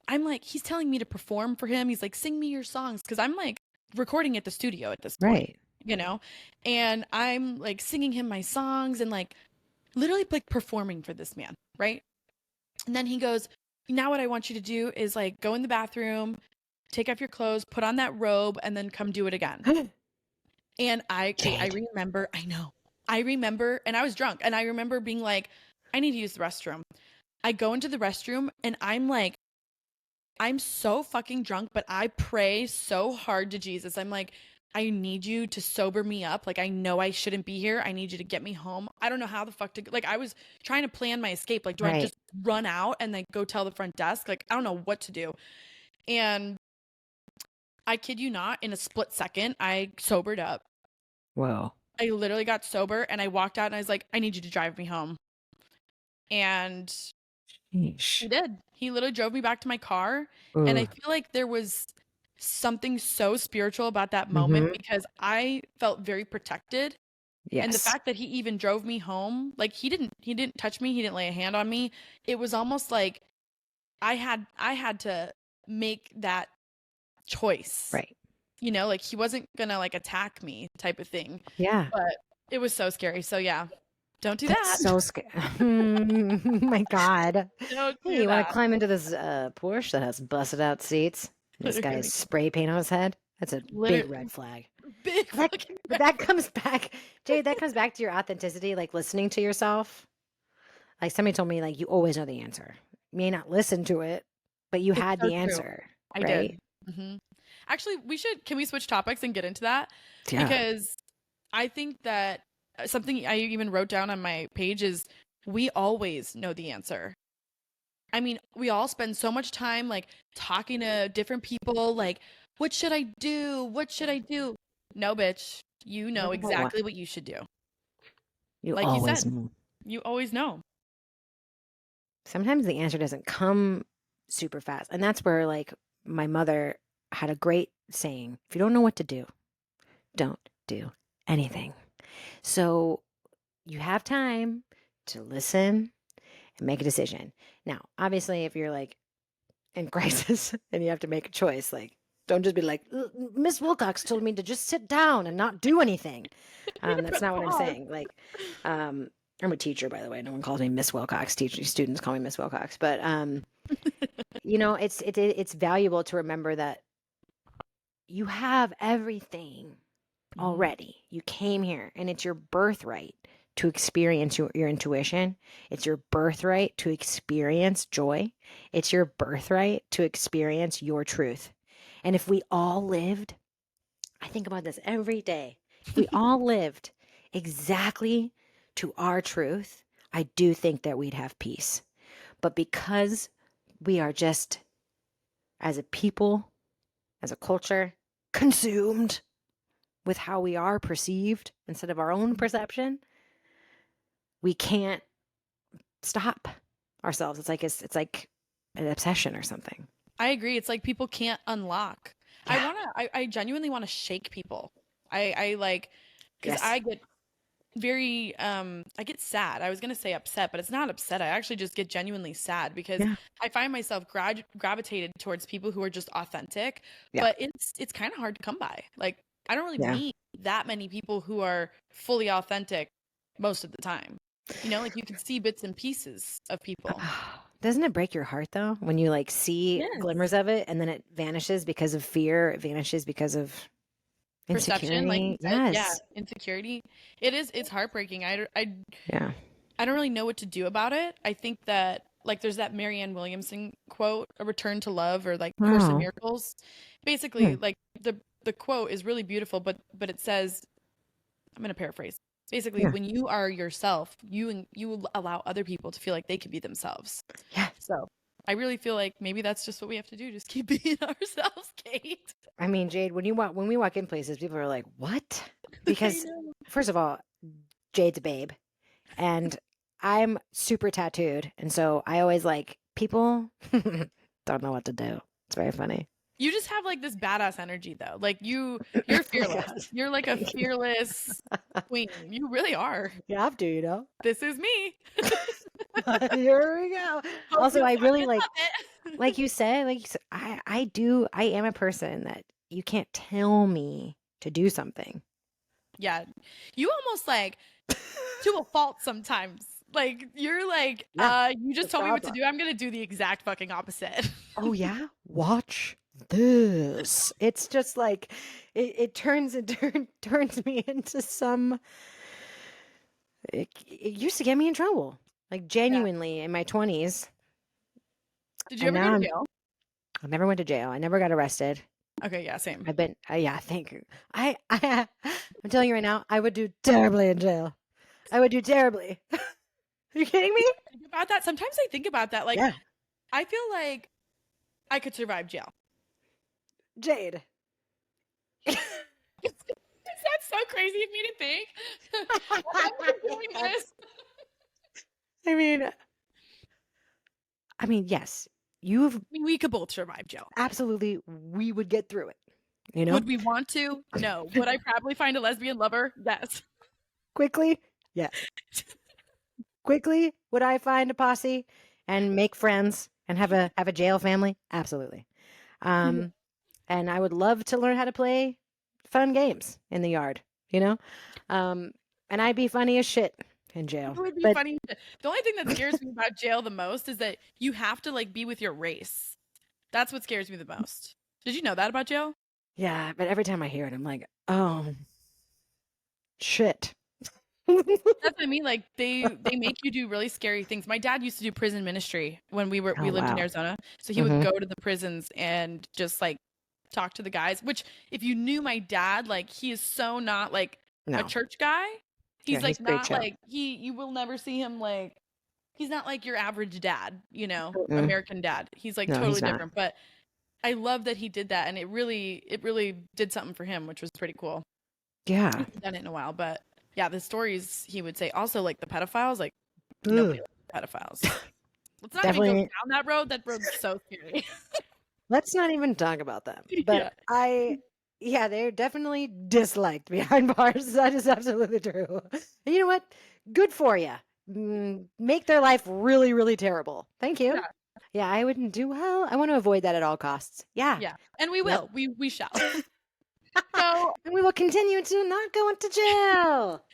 A: I'm like, he's telling me to perform for him. He's like, "Sing me your songs," because I'm like recording at the studio at this point,
B: Right.
A: and I'm like singing him my songs and like literally like performing for this man, right? And then he goes, "Now what I want you to do is like go in the bathroom, take off your clothes, put on that robe, and then come do it again." And I
B: Jade.
A: remember, I know. I remember, and I was drunk, and I remember being like, I need to use the restroom. I go into the restroom and I'm like, I'm so fucking drunk, but I pray so hard to Jesus. I'm like, I need you to sober me up. Like, I know I shouldn't be here. I need you to get me home. I don't know how the fuck to, like, I was trying to plan my escape. Like, do I
B: Right.
A: just run out and then go tell the front desk? Like, I don't know what to do. And I kid you not, in a split second, I sobered up.
B: Whoa.
A: I literally got sober and I walked out and I was like, I need you to drive me home. And
B: Sheesh.
A: he did. He literally drove me back to my car. And I
B: Ugh.
A: feel like there was something so spiritual about that moment
B: Mm-hmm.
A: because I felt very protected. And the
B: Yes.
A: fact that he even drove me home, like he didn't touch me, he didn't lay a hand on me. It was almost like I had to make that choice.
B: Right.
A: You know, like he wasn't gonna like attack me type of thing.
B: Yeah.
A: But it was so scary. So yeah, don't do
B: That's
A: that.
B: so scary. My God.
A: Don't
B: Hey,
A: do
B: you want
A: that.
B: to climb into this Porsche that has busted out seats? This guy's spray paint on his head? That's a big
A: Literally,
B: red flag.
A: big
B: That,
A: fucking
B: but that comes back, Jade, that comes back to your authenticity, like listening to yourself. Like somebody told me, like, you always know the answer. You may not listen to it, but you
A: It's
B: had
A: so
B: the
A: true.
B: answer,
A: I
B: right?
A: did. Actually, can we switch topics and get into that?
B: Yeah.
A: Because I think that something I even wrote down on my page is we always know the answer. I mean, we all spend so much time like talking to different people, like, what should I do? What should I do? No, bitch. You know
B: Number one,
A: exactly what you should do.
B: you
A: Like you
B: always
A: said,
B: know.
A: you always know.
B: Sometimes the answer doesn't come super fast. And that's where, like, my mother had a great saying: if you don't know what to do, don't do anything. So you have time to listen and make a decision. Now, obviously, if you're like in crisis and you have to make a choice, like, don't just be like, Miss Wilcox told me to just sit down and not do anything. That's not what I'm saying. Like, I'm a teacher, by the way. No one calls me Miss Wilcox. Teaching students call me Miss Wilcox. But you know, it's valuable to remember that you have everything already. You came here, and it's your birthright to experience your intuition. It's your birthright to experience joy. It's your birthright to experience your truth. And if we all lived, I think about this every day. If we all lived exactly to our truth, I do think that we'd have peace. But because we are just, as a people, as a culture, consumed with how we are perceived instead of our own perception, we can't stop ourselves. It's like an obsession or something.
A: I agree. It's like people can't unlock.
B: Yeah.
A: I genuinely want to shake people. I like, because
B: Yes.
A: I get very, I get sad. I was gonna say upset, but it's not upset. I actually just get genuinely sad because
B: Yeah.
A: I find myself gravitated towards people who are just authentic,
B: Yeah.
A: but it's kind of hard to come by. Like, I don't really
B: Yeah.
A: meet that many people who are fully authentic most of the time. You know, like you can see bits and pieces of people.
B: Doesn't it break your heart though when you like see
A: Yes.
B: glimmers of it and then it vanishes because of fear, it vanishes because of
A: Perception, like you
B: insecurity?
A: said, yeah,
B: Yes.
A: insecurity. It's heartbreaking.
B: Yeah.
A: I don't really know what to do about it. I think that like there's that Marianne Williamson quote, "A return to love," or like Course in
B: Oh.
A: Miracles. Basically,
B: Hmm.
A: like the quote is really beautiful, but it says, I'm gonna paraphrase. Basically,
B: Yeah.
A: when you are yourself, you allow other people to feel like they could be themselves.
B: Yeah.
A: So I really feel like maybe that's just what we have to do. Just keep being ourselves, Kate.
B: I mean, Jade, when we walk in places, people are like, "What?"
A: I
B: Because
A: know.
B: first of all, Jade's a babe, and I'm super tattooed, and so I always like people don't know what to do. It's very funny.
A: You just have like this badass energy though. Like you're
B: Oh my
A: fearless.
B: God.
A: You're like a
B: Thank you.
A: fearless queen. You really are.
B: You have to, you know.
A: This is me.
B: Here we go.
A: Hope
B: Also,
A: you
B: I really
A: fucking love it.
B: like you said, I am a person that you can't tell me to do something.
A: Yeah. You almost like to a fault sometimes. Like you're like,
B: Yeah,
A: you just
B: the
A: told me what to
B: problem.
A: do. I'm gonna do the exact fucking opposite.
B: Oh yeah, watch this. It's just like it turns me into some It used to get me in trouble, like
A: Yeah.
B: genuinely in my 20s.
A: Did you
B: And
A: ever go
B: now
A: to jail?
B: I never went to jail. I never got arrested.
A: Okay, yeah, same.
B: I've been, yeah, thank you. I'm telling you right now, I would do terribly in jail. I would do terribly. Are you kidding me?
A: Think about that. Sometimes I think about that. Like,
B: Yeah.
A: I feel like I could survive jail.
B: Jade.
A: Is that so crazy of me to think? I'm doing this.
B: I mean, yes, you've
A: I mean, we could both survive jail.
B: absolutely, we would get through it, you know?
A: Would we want to? No. Would I probably find a lesbian lover? Yes.
B: Quickly, yes. Quickly, would I find a posse and make friends and have a jail family? Absolutely. Um, and I would love to learn how to play fun games in the yard, you know? And I'd be funny as shit in jail.
A: It would be
B: But
A: funny. The only thing that scares me about jail the most is that you have to like be with your race. That's what scares me the most. Did you know that about jail?
B: yeah, but every time I hear it, I'm like, oh, shit.
A: That's what I mean. Like they make you do really scary things. My dad used to do prison ministry when we
B: Oh,
A: lived in
B: wow.
A: Arizona. So he would go to the prisons and just like talk to the guys, which if you knew my dad, like he is so not like a
B: No.
A: church guy.
B: Yeah,
A: He's
B: he's
A: like
B: great
A: not
B: chill.
A: like you will never see him like he's not like your average dad,
B: Mm-mm.
A: American dad. He's like
B: No, he's
A: totally
B: not.
A: different. But I love that he did that and it really did something for him, which was pretty cool.
B: Yeah.
A: I haven't done it in a while, but yeah, the stories he would say. Also, like the pedophiles, like
B: Ugh.
A: nobody likes pedophiles. Let's not even go
B: Definitely.
A: down that road. That road's so scary.
B: Let's not even talk about them. But
A: Yeah.
B: yeah, they're definitely disliked behind bars. That is absolutely true. And you know what? Good for you. Make their life really, really terrible. Thank you.
A: Yeah.
B: Yeah, I wouldn't do well. I want to avoid that at all costs. Yeah.
A: Yeah. And we
B: Yep.
A: will. We shall. So,
B: And we will continue to not go into jail.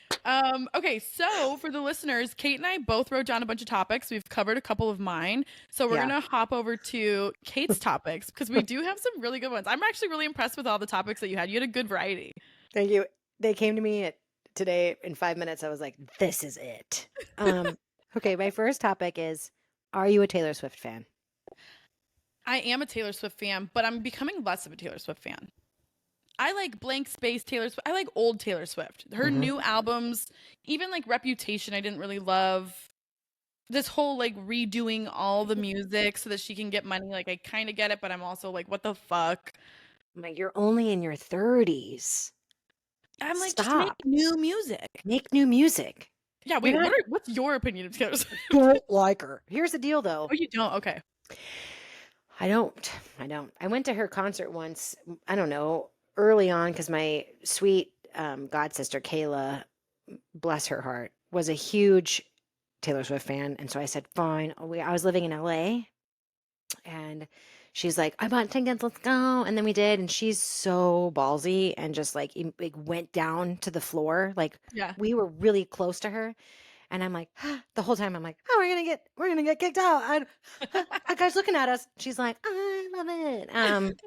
A: okay, so for the listeners, Kate and I both wrote down a bunch of topics. We've covered a couple of mine. So we're
B: Yeah.
A: gonna hop over to Kate's topics because we do have some really good ones. I'm actually really impressed with all the topics that you had. You had a good variety.
B: Thank you. They came to me today in 5 minutes. I was like, this is it. Okay, my first topic is, are you a Taylor Swift fan?
A: I am a Taylor Swift fan, but I'm becoming less of a Taylor Swift fan. I like blank space Taylor Swift. I like old Taylor Swift. Her new albums, even like Reputation, I didn't really love. This whole like redoing all the music so that she can get money, like I kind of get it, but I'm also like, what the fuck?
B: I'm like, you're only in your 30s.
A: I'm like, just make
B: Stop.
A: new music.
B: Make new music.
A: Yeah, wait, what's your opinion of Taylor Swift?
B: Don't like her. Here's the deal, though.
A: Oh, you don't? Okay.
B: I don't. I went to her concert once, I don't know, early on because my sweet god sister, Kayla, bless her heart, was a huge Taylor Swift fan. And so I said, fine. I was living in LA and she's like, I bought tickets, let's go. And then we did. And she's so ballsy and just like went down to the floor. Like
A: Yeah.
B: we were really close to her. And I'm like, the whole time I'm like, oh, we're gonna get kicked out. That guy's looking at us. She's like, I love it.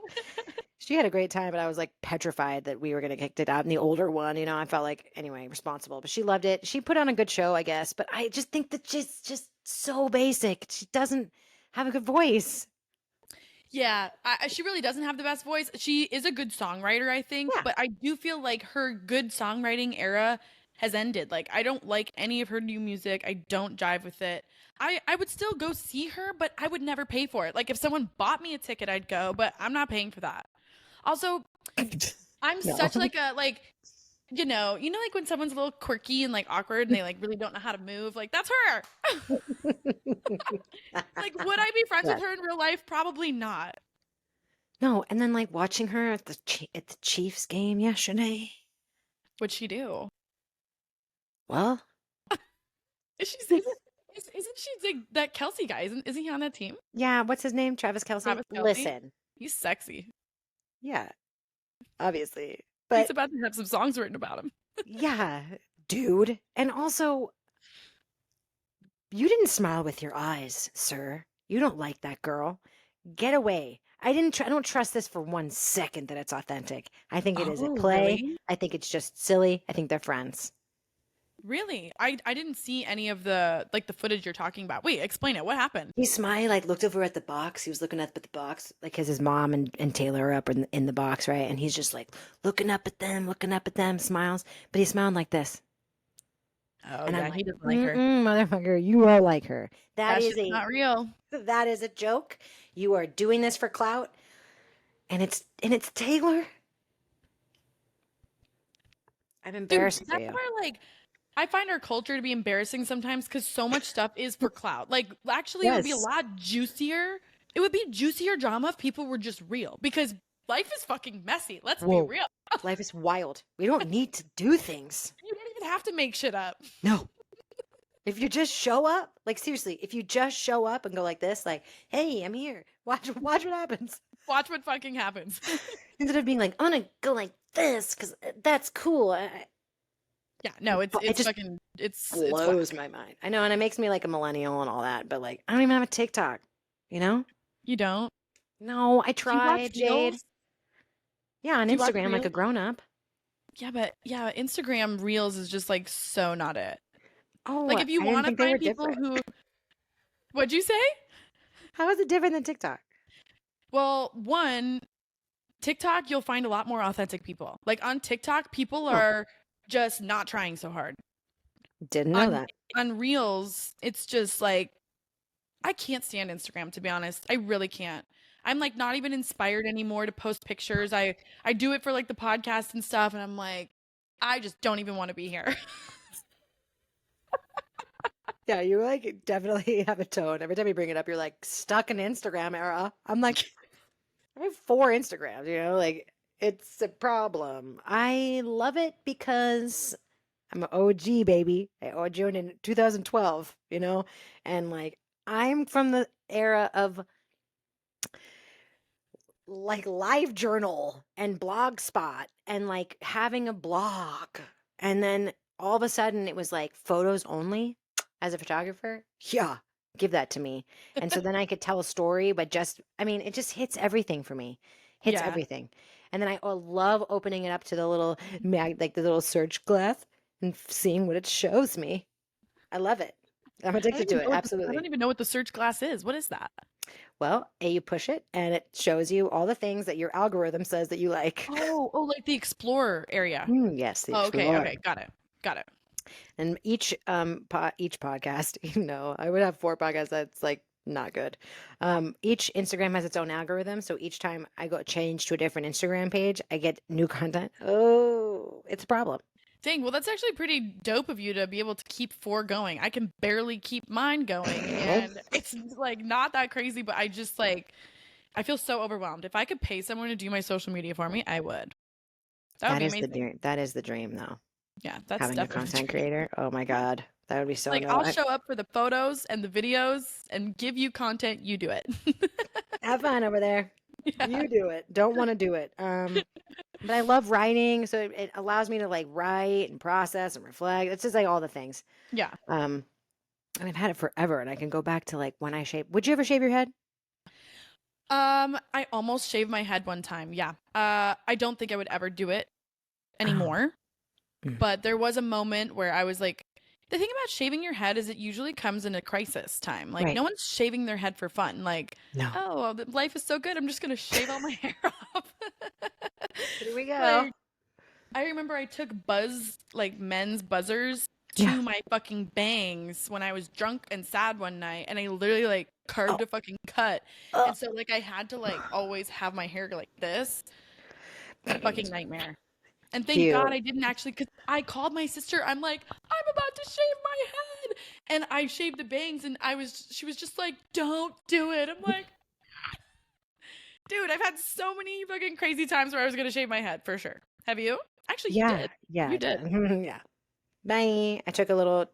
B: She had a great time, but I was like petrified that we were gonna get kicked out. And the older one, I felt like anyway responsible. But she loved it. She put on a good show, I guess. But I just think that she's just so basic. She doesn't have a good voice.
A: Yeah, she really doesn't have the best voice. She is a good songwriter, I think,
B: Yeah.
A: but I do feel like her good songwriting era has ended. Like, I don't like any of her new music. I don't jive with it. I would still go see her, but I would never pay for it. Like, if someone bought me a ticket, I'd go, but I'm not paying for that. Also, I'm
B: No.
A: such like a like like when someone's a little quirky and like awkward and they like really don't know how to move, like that's her. Like, would I be friends with her in real life? Probably not.
B: No, and then like watching her at the Chiefs game yesterday.
A: What'd she do?
B: Well,
A: Isn't she that Kelsey guy? Isn't he on that team?
B: yeah, what's his name? Travis Kelce?
A: Travis Kelce?
B: Listen.
A: He's sexy.
B: Yeah, obviously.
A: He's
B: But
A: about to have some songs written about him.
B: yeah, dude. And also, you didn't smile with your eyes, sir. You don't like that girl. Get away. I don't trust this for 1 second that it's authentic. I think it is a
A: Oh,
B: play.
A: really?
B: I think it's just silly. I think they're friends.
A: Really? I didn't see any of the footage you're talking about. Wait, explain it. What happened?
B: He smiled, like looked over at the box. He was looking up at the box, like because his mom and Taylor are up in the box, right? And he's just like looking up at them, smiles. But he's smiling like this.
A: Oh
B: And I'm
A: yeah,
B: like,
A: he doesn't like her.
B: motherfucker, you are like her.
A: That shit's not real.
B: That is a joke. You are doing this for clout, and it's Taylor. I'm
A: Dude,
B: embarrassed for
A: that's
B: you.
A: where like I find our culture to be embarrassing sometimes because so much stuff is for clout. Like, actually, it would be a
B: Yes.
A: lot juicier. It would be juicier drama if people were just real because life is fucking messy. Let's be
B: Whoa.
A: real.
B: Life is wild. We don't need to do things.
A: You don't even have to make shit up.
B: No. If you just show up, like seriously, if you just show up and go like this, like, hey, I'm here. Watch what happens.
A: Watch what fucking happens.
B: Instead of being like, I'm gonna go like this because that's cool.
A: Yeah, no, it's
B: It just
A: fucking it's
B: blows
A: whack.
B: my mind. I know, and it makes me like a millennial and all that, but like, I don't even have a TikTok, you know?
A: You don't?
B: No, I
A: Do you watch
B: tried, Jade.
A: reels?
B: Yeah, on
A: Do you watch
B: Instagram, like a
A: reels?
B: grown up.
A: Yeah, but yeah, Instagram reels is just like so not it.
B: Oh,
A: Like if you
B: I didn't
A: want to
B: think they were
A: find people
B: different.
A: who what'd you say?
B: How is it different than TikTok?
A: Well, one, TikTok, you'll find a lot more authentic people. Like on TikTok, people
B: Oh,
A: are just not trying so hard.
B: didn't know
A: On
B: that.
A: on Reels, it's just like I can't stand Instagram to be honest. I really can't. I'm like not even inspired anymore to post pictures. I do it for like the podcast and stuff and I'm like I just don't even want to be here.
B: Yeah, you like definitely have a tone. Every time you bring it up, you're like stuck in Instagram era. I'm like, I have 4 Instagrams, like it's a problem. I love it because I'm an OG baby. I joined in 2012, and like I'm from the era of like live journal and blogspot and like having a blog. And then all of a sudden it was like photos only as a photographer. Yeah, give that to me. And so then I could tell a story, but it just hits everything for me. Hits
A: Yeah.
B: everything. And then I love opening it up to the little like the little search glass and seeing what it shows me. I love it. I'm addicted to it.
A: I don't
B: Absolutely.
A: even know what the search glass is. What is that?
B: Well, you push it and it shows you all the things that your algorithm says that you like.
A: Oh, like the explorer area.
B: Yes, the
A: Oh, okay,
B: Explorer.
A: okay, got it. Got it.
B: And each podcast, I would have 4 podcasts that's like not good. Each Instagram has its own algorithm, so each time I go change to a different Instagram page, I get new content. Oh, it's a problem.
A: Dang, well, that's actually pretty dope of you to be able to keep 4 going. I can barely keep mine going, and it's like not that crazy, but I just like I feel so overwhelmed. If I could pay someone to do my social media for me, I would. That would
B: That
A: be
B: is the
A: amazing.
B: dream. That is the dream, though.
A: Yeah, that's
B: Having a
A: definitely the
B: content
A: dream.
B: creator. Oh my God, that would be so
A: Like
B: no.
A: I'll show up for the photos and the videos and give you content, you do it.
B: Have fun over there.
A: Yeah.
B: You do it. Don't want to do it. But I love writing, so it allows me to like write and process and reflect. It's just like all the things.
A: Yeah.
B: And I've had it forever, and I can go back to like when I shave. Would you ever shave your head?
A: I almost shaved my head one time. Yeah. I don't think I would ever do it
B: Oh.
A: anymore.
B: Mm.
A: But there was a moment where I was like, the thing about shaving your head is it usually comes in a crisis time. Like,
B: Right.
A: no one's shaving their head for fun. Like,
B: No.
A: oh, well, life is so good. I'm just going to shave all my hair off.
B: Here we go.
A: Like, I remember I took men's buzzers to
B: Yeah.
A: my fucking bangs when I was drunk and sad one night. And I literally, like, carved
B: Oh.
A: a fucking cut.
B: Oh.
A: And so, like, I had to, like, always have my hair like this. Fucking nightmare. And thank God
B: Cute.
A: I didn't actually, because I called my sister. I'm like, I'm about to shave my head. And I shaved the bangs, and she was just like, don't do it. I'm like, dude, I've had so many fucking crazy times where I was going to shave my head for sure. Have you? Actually, you
B: Yeah.
A: did.
B: Yeah.
A: You
B: I did.
A: did.
B: Yeah. Bye. I took a little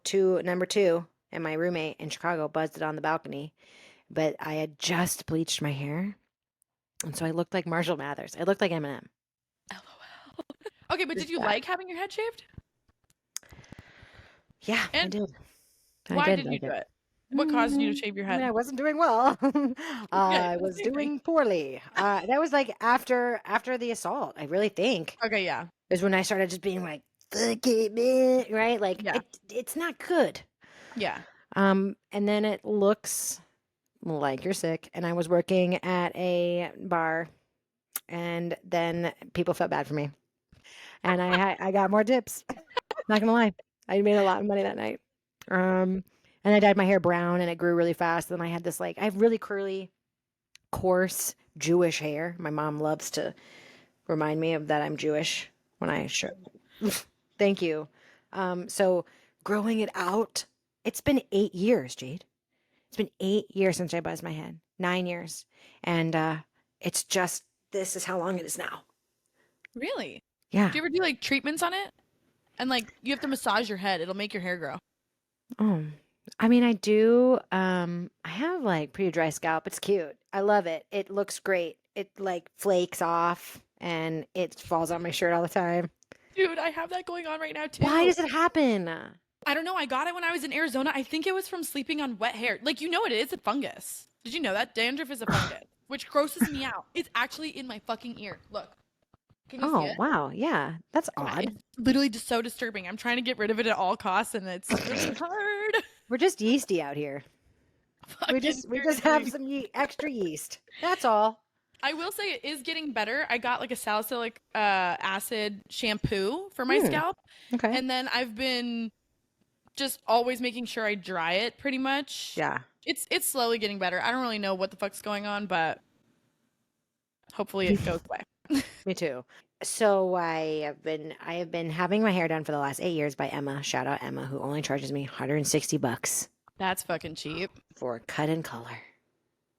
B: number 2, and my roommate in Chicago buzzed it on the balcony, but I had just bleached my hair, and so I looked like Marshall Mathers. I looked like Eminem.
A: LOL. Okay, but did
B: Just
A: you
B: bad.
A: like having your head shaved?
B: Yeah, I
A: And
B: did. I
A: why
B: did
A: did you
B: like
A: do
B: it.
A: it? What caused you to shave your
B: I mean, I
A: head?
B: wasn't doing well.
A: Yeah,
B: I
A: the
B: was
A: same thing.
B: doing poorly. That was like after the assault. I really think
A: Okay, yeah.
B: is when I started just being like fuck it, man, right? Like
A: Yeah.
B: it's not good.
A: Yeah.
B: And then it looks like you're sick. And I was working at a bar, and then people felt bad for me, and I got more tips. Not gonna lie, I made a lot of money that night. And I dyed my hair brown, and it grew really fast. And I had this I have really curly, coarse Jewish hair. My mom loves to remind me of that I'm Jewish when I show. Thank you. So growing it out, it's been 8 years, Jade. It's been 8 years since I buzzed my head. 9 years. And it's just, this is how long it is now.
A: Really?
B: Yeah.
A: Do you ever do like treatments on it? And like you have to massage your head. It'll make your hair grow.
B: Oh, I mean, I do. I have like pretty dry scalp. It's cute. I love it. It looks great. It like flakes off and it falls on my shirt all the time.
A: Dude, I have that going on right now too.
B: Why does it happen?
A: I don't know. I got it when I was in Arizona. I think it was from sleeping on wet hair. Like, you know it is a fungus. Did you know that? Dandruff is a fungus, which grosses me out. It's actually in my fucking ear. Look. Can you see
B: Oh,
A: it?
B: wow. Yeah, that's
A: Yeah,
B: odd.
A: it's literally just so disturbing. I'm trying to get rid of it at all costs, and it's really hard.
B: We're just yeasty out here. We
A: Fucking
B: just have
A: seriously.
B: some extra yeast. That's all.
A: I will say it is getting better. I got like a salicylic acid shampoo for my scalp,
B: Okay.
A: and then I've been just always making sure I dry it pretty much.
B: Yeah.
A: It's slowly getting better. I don't really know what the fuck's going on, but hopefully it goes away.
B: Me too. So I have been having my hair done for the last 8 years by Emma. Shout out Emma, who only charges me $160
A: That's fucking cheap.
B: for cut and color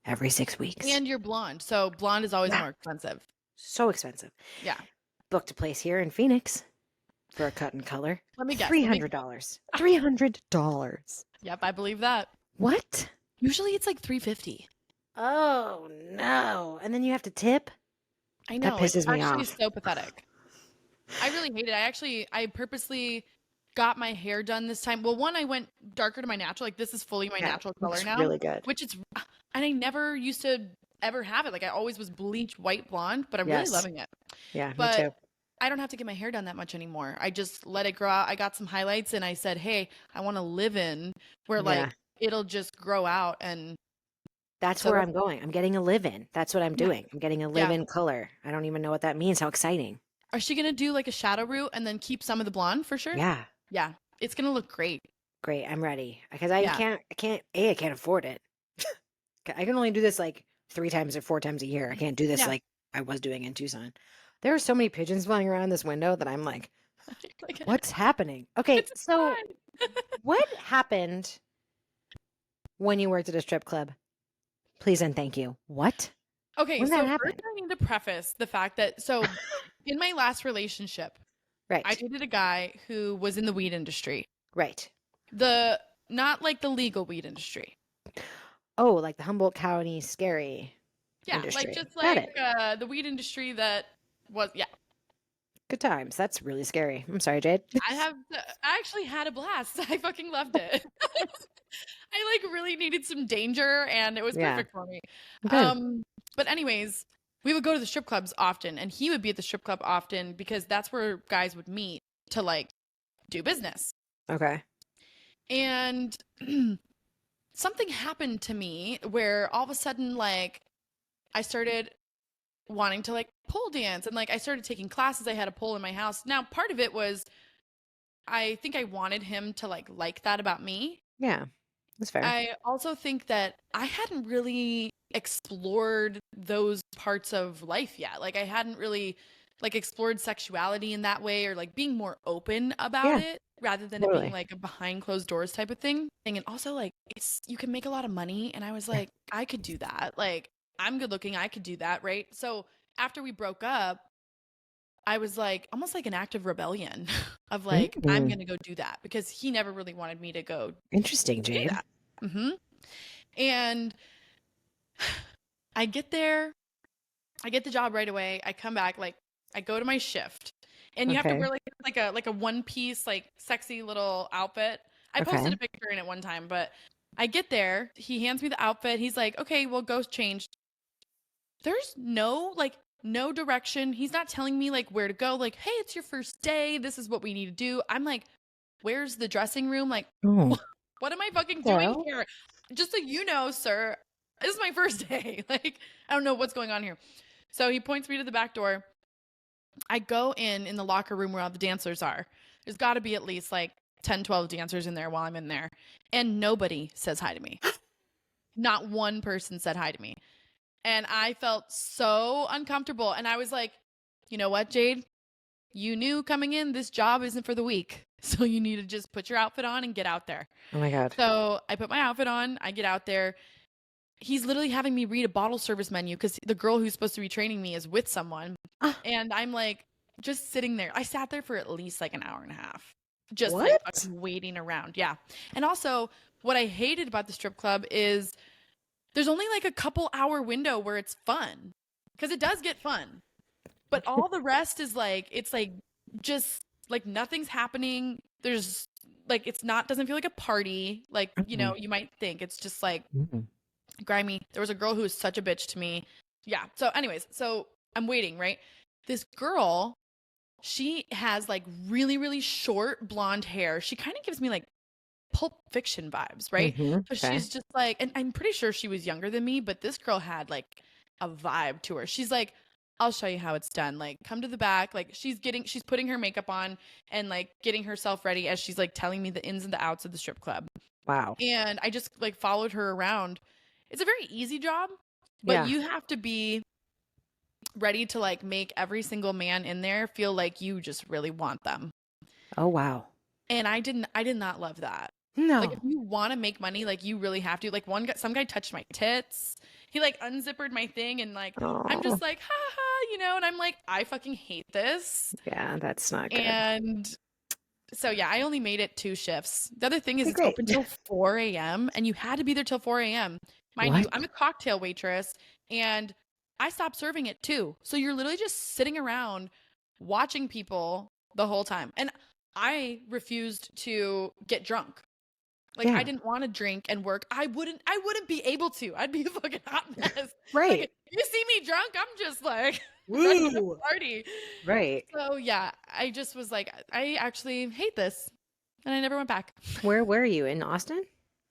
B: every 6 weeks.
A: And you're blonde, so blonde is always
B: Yeah.
A: more expensive.
B: So expensive.
A: Yeah.
B: Booked a place here in Phoenix for a cut and color.
A: Let me guess.
B: $300. $300.
A: Yep, I believe that.
B: What?
A: Usually it's like $350.
B: Oh no! And then you have to tip.
A: I know.
B: pisses
A: it's
B: me
A: actually
B: off.
A: so pathetic. I really hate it. I purposely got my hair done this time. Well, one, I went darker to my natural. Like, this is fully my natural color
B: looks
A: now.
B: really good.
A: Which is, and I never used to ever have it. Like, I always was bleach white blonde, but I'm really
B: Yes.
A: loving it.
B: Yeah, me
A: But
B: too.
A: I don't have to get my hair done that much anymore. I just let it grow out. I got some highlights and I said, hey, I want to live in where like
B: Yeah.
A: it'll just grow out. And
B: That's
A: so
B: where
A: that's-
B: I'm going. I'm getting a live-in. That's what I'm
A: Yeah.
B: doing. I'm getting a live-in color. I don't even know what that means. How exciting.
A: Are she going to do like a shadow root and then keep some of the blonde for sure?
B: Yeah.
A: Yeah. It's going to look great.
B: Great. I'm ready. Because I
A: Yeah.
B: can't afford it. I can only do this like 3 times or 4 times a year. I can't do this
A: Yeah.
B: like I was doing in Tucson. There are so many pigeons flying around this window that I'm like,
A: Like,
B: what's happening? Okay,
A: it's
B: so
A: fun.
B: what happened when you worked at a strip club? Please and thank you. What?
A: Okay,
B: When
A: so
B: that
A: first
B: happened?
A: I need to preface the fact that in my last relationship,
B: Right.
A: I dated a guy who was in the weed industry.
B: Right.
A: Not like the legal weed industry.
B: Oh, like the Humboldt County scary
A: Yeah,
B: industry.
A: like just
B: Got
A: like
B: it.
A: the weed industry that was
B: Good times. That's really scary. I'm sorry, Jade.
A: I actually had a blast. I fucking loved it. I like really needed some danger and it was
B: Yeah.
A: perfect for me.
B: Good.
A: But anyways, we would go to the strip clubs often and he would be at the strip club often because that's where guys would meet to like do business.
B: Okay.
A: And something happened to me where all of a sudden like I started wanting to like pole dance and like I started taking classes. I had a pole in my house. Now, part of it was I think I wanted him to like that about me.
B: Yeah. That's fair.
A: I also think that I hadn't really explored those parts of life yet. Like I hadn't really like explored sexuality in that way or like being more open about it rather than it
B: Totally.
A: being like a behind closed doors type of thing. And also like you can make a lot of money and I was like I could do that. Like I'm good looking, I could do that, right? So after we broke up, I was like almost like an act of rebellion of like I'm going to go do that because he never really wanted me to go
B: Interesting,
A: do
B: Jade.
A: that. And I get there, I get the job right away. I come back, like I go to my shift, and you have to wear like a one piece like sexy little outfit. I posted a picture in it one time, but I get there, he hands me the outfit. He's like, "Okay, well go change." There's no like no direction. He's not telling me like where to go. Like, hey, it's your first day. This is what we need to do. I'm like, where's the dressing room? Like,
B: Oh,
A: what am I fucking doing
B: well,
A: here? Just so you know, sir, this is my first day. Like, I don't know what's going on here. So he points me to the back door. I go in the locker room where all the dancers are. There's got to be at least like 10, 12 dancers in there while I'm in there. And nobody says hi to me. Not one person said hi to me. And I felt so uncomfortable. And I was like, you know what, Jade? You knew coming in, this job isn't for the weak. So you need to just put your outfit on and get out there.
B: oh my God.
A: So I put my outfit on, I get out there. He's literally having me read a bottle service menu because the girl who's supposed to be training me is with someone.
B: Ah,
A: And I'm like, just sitting there. I sat there for at least like an hour and a half, just like
B: what?
A: fucking waiting around. Yeah. And also, what I hated about the strip club is there's only like a couple hour window where it's fun because it does get fun. But all the rest is like, it's like just like nothing's happening. There's like, it's not, doesn't feel like a party. Like, you know, you might think it's just like grimy. There was a girl who was such a bitch to me. Yeah. So, anyways, so I'm waiting, right? This girl, she has like really, really short blonde hair. She kind of gives me like Pulp Fiction vibes, right? So
B: Okay.
A: she's just like, and I'm pretty sure she was younger than me, but this girl had like a vibe to her. She's like, I'll show you how it's done. Like, come to the back. Like, she's putting her makeup on and like getting herself ready as she's like telling me the ins and the outs of the strip club.
B: Wow.
A: And I just like followed her around. It's a very easy job, but
B: Yeah.
A: you have to be ready to like make every single man in there feel like you just really want them.
B: Oh, wow.
A: And I did not love that.
B: No.
A: Like if you want to make money, like you really have to. Like some guy touched my tits. He like unzippered my thing and like I'm
B: Oh,
A: just like ha ha, you know, and I'm like I fucking hate this.
B: yeah, that's not good.
A: And so yeah, I only made it 2 shifts. The other thing is
B: Okay,
A: it's
B: great.
A: open till 4 a.m. and you had to be there till 4 a.m. Mind you,
B: What?
A: I'm a cocktail waitress and I stopped serving it too. So you're literally just sitting around watching people the whole time. And I refused to get drunk. Like
B: Yeah.
A: I didn't want to drink and work. I wouldn't be able to. I'd be a fucking hot mess. Like
B: Right.
A: if you see me drunk, I'm just like ready to
B: Woo.
A: party.
B: Right.
A: So yeah, I just was like, I actually hate this. And I never went back.
B: Where were you? In Austin?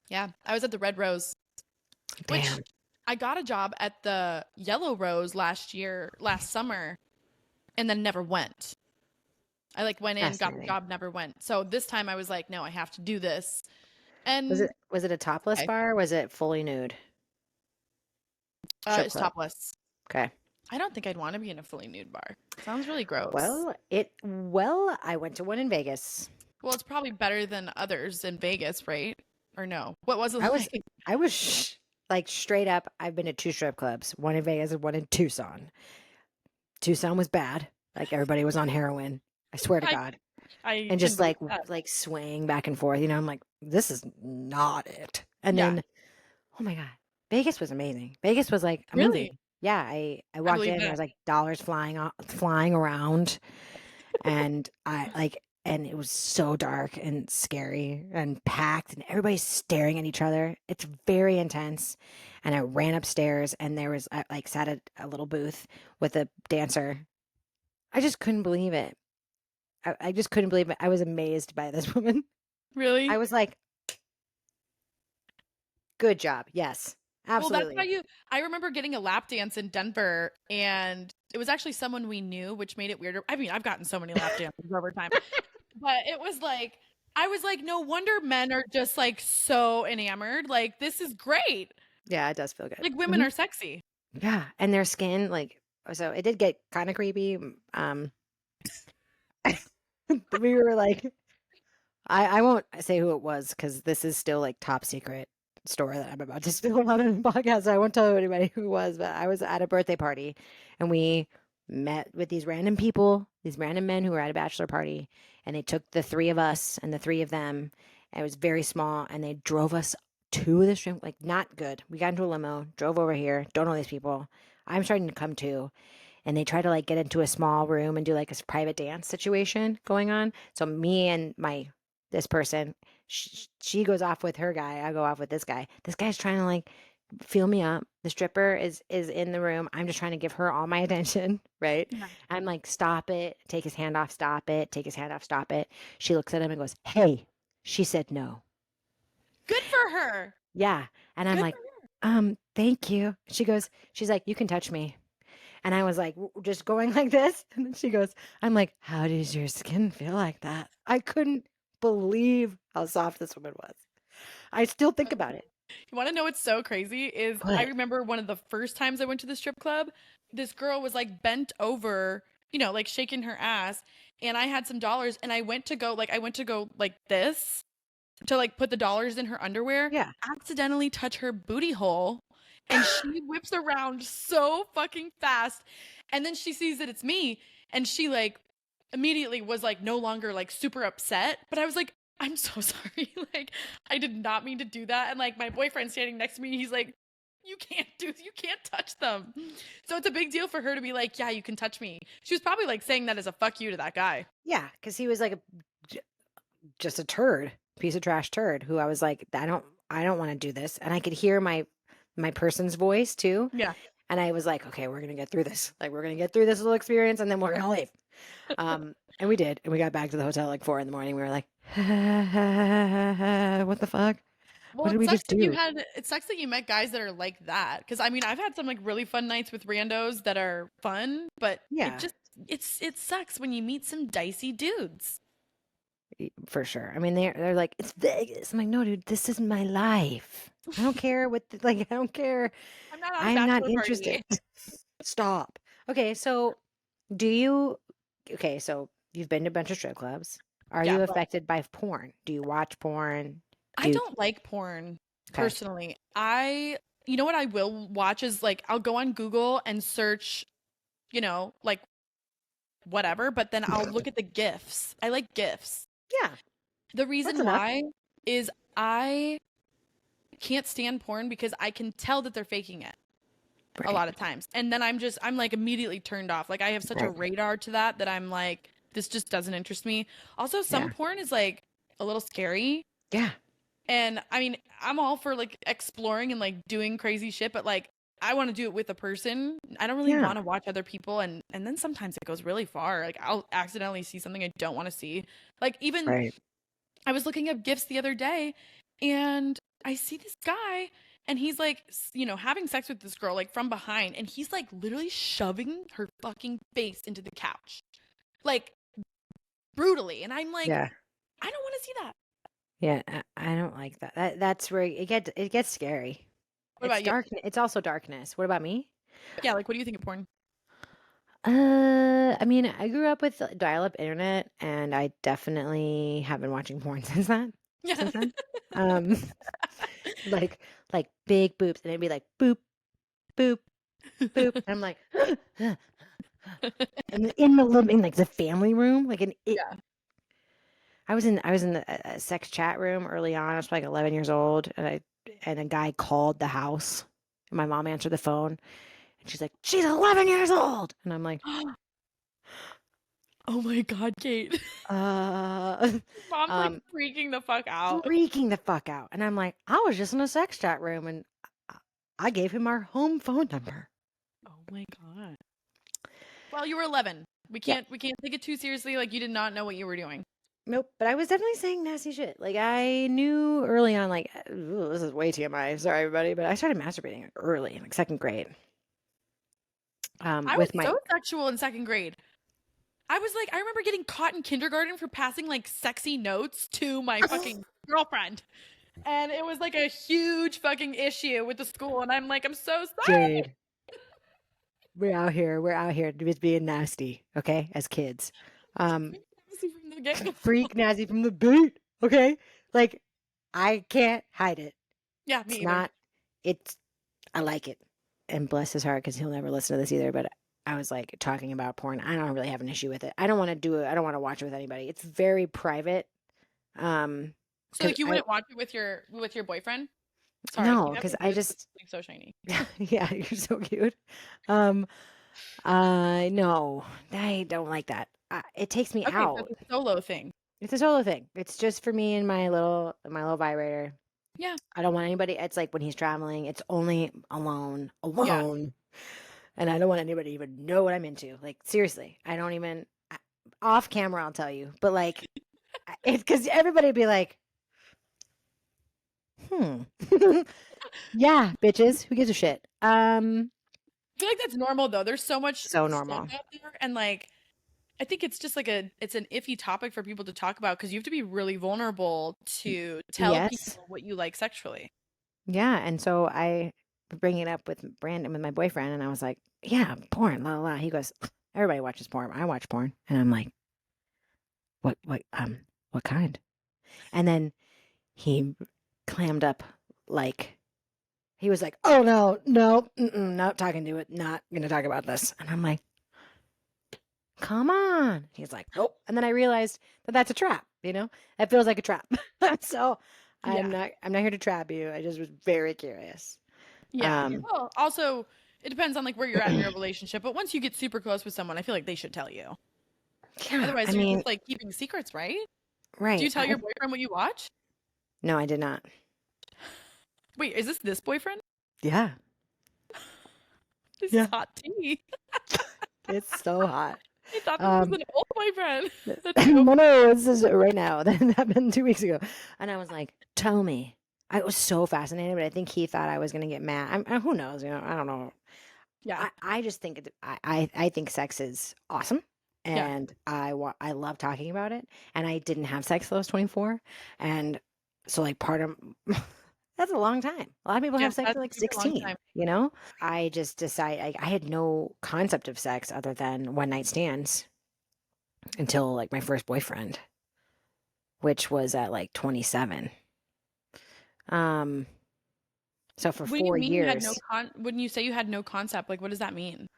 A: Yeah. I was at the Red Rose, which
B: Damn.
A: I got a job at the Yellow Rose last summer, and then never went. I like went in, got the
B: Fascinating.
A: job, never went. So this time I was like, no, I have to do this.
B: Was
A: And
B: it a topless
A: okay,
B: bar or was it fully nude? Strip
A: it's
B: club.
A: topless.
B: Okay.
A: I don't think I'd want to be in a fully nude bar. Sounds really gross.
B: Well, I went to one in Vegas.
A: Well, it's probably better than others in Vegas, right? Or no? What was it
B: I was
A: like?
B: I was like straight up, I've been to 2 strip clubs, one in Vegas and one in Tucson. Tucson was bad. Like everybody was on heroin. I swear to
A: I
B: God.
A: I
B: And
A: can
B: just
A: believe that.
B: like swaying back and forth, I'm like, this is not it. And
A: Yeah,
B: then, oh my God, Vegas was amazing. Vegas was like a
A: really.
B: movie. Yeah, I
A: I
B: walked
A: believe
B: in, there
A: that.
B: was like dollars flying around, and and it was so dark and scary and packed, and everybody's staring at each other. It's very intense. And I ran upstairs, and I like sat at a little booth with a dancer. I just couldn't believe it. I just couldn't believe it. I was amazed by this woman. I
A: Really?
B: was like, good job. Yes,
A: Well, that's how
B: absolutely.
A: I remember getting a lap dance in Denver, and it was actually someone we knew, which made it weirder. I mean, I've gotten so many lap dances over time, but it was like, I was like, no wonder men are just like so enamored. Like, this is great.
B: Yeah, it does feel good.
A: Like, women
B: Mhm.
A: are sexy.
B: Yeah, and their skin, like, so it did get kind of creepy. We were like, I won't say who it was because this is still like top secret story that I'm about to spill out on the podcast. So I won't tell anybody who it was, but I was at a birthday party and we met with these random people, these random men who were at a bachelor party, and they took the 3 of us and the 3 of them. And it was very small, and they drove us to the strip, like not good. We got into a limo, drove over here, don't know these people. I'm starting to come to, and they try to like get into a small room and do like a private dance situation going on. So me and this person, she goes off with her guy. I go off with this guy. This guy's trying to like feel me up. The stripper is in the room. I'm just trying to give her all my attention, right?
A: Yeah.
B: I'm like, stop it, take his hand off, stop it, take his hand off, stop it. She looks at him and goes, "Hey." She said no.
A: Good for her.
B: Yeah. And I'm
A: Good
B: like,
A: for her.
B: thank you. She's like, "You can touch me." And I was like, just going like this. And then she goes, I'm like, "How does your skin feel like that?" I couldn't believe how soft this woman was. I still think about it.
A: You want to know what's so crazy is I
B: What?
A: remember one of the first times I went to the strip club, this girl was like bent over, like shaking her ass, and I had some dollars and I went to go like this to like put the dollars in her underwear,
B: Yeah.
A: accidentally touch her booty hole, and she whips around so fucking fast. And then she sees that it's me, and she like immediately was like no longer like super upset. But I was like, I'm so sorry. Like, I did not mean to do that. And like my boyfriend standing next to me, he's like, you can't touch them. So it's a big deal for her to be like, yeah, you can touch me. She was probably like saying that as a fuck you to that guy.
B: Yeah, because he was like just a turd, piece of trash turd who I was like, I don't want to do this. And I could hear my person's voice too.
A: Yeah.
B: And I was like, okay, we're gonna get through this. Like we're gonna get through this little experience and then we're gonna leave. And we did. And we got back to the hotel like 4 in the morning. We were like, what the fuck?
A: Well,
B: What did we just do?
A: it sucks that you met guys that are like that. Cause I mean, I've had some like really fun nights with randos that are fun, but
B: Yeah,
A: it sucks when you meet some dicey dudes.
B: for sure. I mean, they're like, it's Vegas. I'm like, no, dude, this is my life. I don't care what like I don't care.
A: I'm not at a
B: I'm not
A: bachelor
B: interested.
A: party.
B: Stop. Okay, so do you okay, so you've been to a bunch of strip clubs. Are
A: Yeah,
B: you
A: but
B: affected by porn? Do you watch porn?
A: I
B: Do you
A: don't like porn
B: okay.
A: personally. You know what I will watch is like I'll go on Google and search, like whatever, but then I'll look at the GIFs. I like GIFs.
B: Yeah,
A: The
B: that's
A: reason
B: enough.
A: why is I can't stand porn because I can tell that they're faking it a
B: Right.
A: lot of times. And then I'm like immediately turned off. Like I have such a
B: Right.
A: radar to that I'm like, this just doesn't interest me. Also, some
B: Yeah.
A: porn is like a little scary.
B: Yeah.
A: And I mean, I'm all for like exploring and like doing crazy shit, but like I want to do it with a person. I don't really
B: Yeah.
A: want to watch other people and then sometimes it goes really far. Like I'll accidentally see something I don't want to see. Like even
B: Right.
A: I was looking up gifts the other day and I see this guy and he's like, having sex with this girl like from behind and he's like literally shoving her fucking face into the couch. Like brutally. And I'm like,
B: Yeah.
A: I don't want to see that.
B: Yeah. I don't like that. That's where it gets scary.
A: What
B: It's
A: about you?
B: dark. It's also darkness. What about me?
A: Yeah, like what do you think of porn?
B: I mean, I grew up with dial-up internet, and I definitely have been watching porn since that.
A: Yeah.
B: Since then, um, like like big boobs, and it'd be like boop, boop, boop. And I'm like, and in the living, like the family room, like
A: Yeah.
B: I was in the sex chat room early on. I was like 11 years old, and a guy called the house, and my mom answered the phone, and she's like, "She's 11 years old," and I'm like,
A: Oh my God, Kate.
B: uh,
A: Mom's like
B: um,
A: freaking the fuck out.
B: freaking the fuck out, and I'm like, I was just in a sex chat room, and I I gave him our home phone number.
A: Oh my God. Well, you were 11. We
B: Yeah,
A: can't we can't take it too seriously. Like you did not know what you were doing.
B: nope. But I was definitely saying nasty shit. Like I knew early on, like, "Ooh, this is way TMI. Sorry, everybody, but I started masturbating early, in like second grade.
A: I was
B: With my
A: so sexual in second grade. I was like, I remember getting caught in kindergarten for passing like sexy notes to my fucking girlfriend. And it was like a huge fucking issue with the school. And I'm like, I'm so sorry.
B: Jade. We're out here just being nasty, okay, as kids. Um,
A: From the get-go.
B: freak nasty from the beat, okay? Like, I can't hide it.
A: Yeah,
B: It's
A: me either.
B: not, it's, I like it. And bless his heart, because he'll never listen to this either, but I was like talking about porn. I don't really have an issue with it. I don't want to do it. I don't want to watch it with anybody. It's very private.
A: So
B: Because
A: like you wouldn't watch it with your boyfriend? Sorry,
B: no,
A: you have
B: because
A: your
B: I
A: nose
B: just,
A: looking so shiny.
B: yeah, you're so cute. Um, no, I don't like that. It takes me
A: Okay, so
B: out.
A: it's a solo thing.
B: It's a solo thing. It's just for me and my little vibrator.
A: Yeah.
B: I don't want anybody. It's like when he's traveling, it's only alone,
A: Yeah.
B: and I don't want anybody to even know what I'm into. Like seriously, I don't even off camera. I'll tell you, but like, it's because everybody would be like, yeah, bitches, who gives a shit?
A: I feel like that's normal though. There's so much
B: So
A: stuff
B: normal.
A: out there, and like I think it's just like it's an iffy topic for people to talk about because you have to be really vulnerable to tell
B: Yes.
A: people what you like sexually.
B: Yeah, and so I bring it up with Brandon, with my boyfriend, and I was like, "Yeah, porn, la la." La." He goes, "Everybody watches porn. I watch porn," and I'm like, what kind?" And then he clammed up, like he was like, "Oh no, no, not talking to it. Not gonna talk about this." And I'm like, "Come on." He's like, "Nope." And then I realized that that's a trap. It feels like a trap. So I'm
A: Yeah.
B: not. I'm not here to trap you. I just was very curious.
A: Yeah.
B: Um,
A: Well, also it depends on like where you're at in your relationship, but once you get super close with someone, I feel like they should tell you.
B: yeah.
A: Otherwise,
B: I
A: you're
B: mean,
A: just like keeping secrets, right? Do you
B: right.
A: tell your boyfriend what you watch?
B: No, I did not.
A: Wait, is this boyfriend?
B: Yeah.
A: This is
B: Yeah.
A: hot tea.
B: It's so hot.
A: I thought this was
B: Um,
A: an old boyfriend. That's so
B: no, no, this is right now. That happened 2 weeks ago. And I was like, tell me. I was so fascinated, but I think he thought I was going to get mad. Who knows? I don't know.
A: yeah.
B: I just think I think sex is awesome.
A: Yeah.
B: And I love talking about it. And I didn't have sex till I was 24. And so like part of that's a long time. A lot of people have
A: Yes,
B: sex
A: that's
B: at
A: a
B: like
A: super long
B: 16,
A: time.
B: I just decided I had no concept of sex other than one night stands until like my first boyfriend, which was at like 27. Um, so for
A: What do you
B: four
A: mean you had no
B: years,
A: when you say you had no concept, like what does that mean?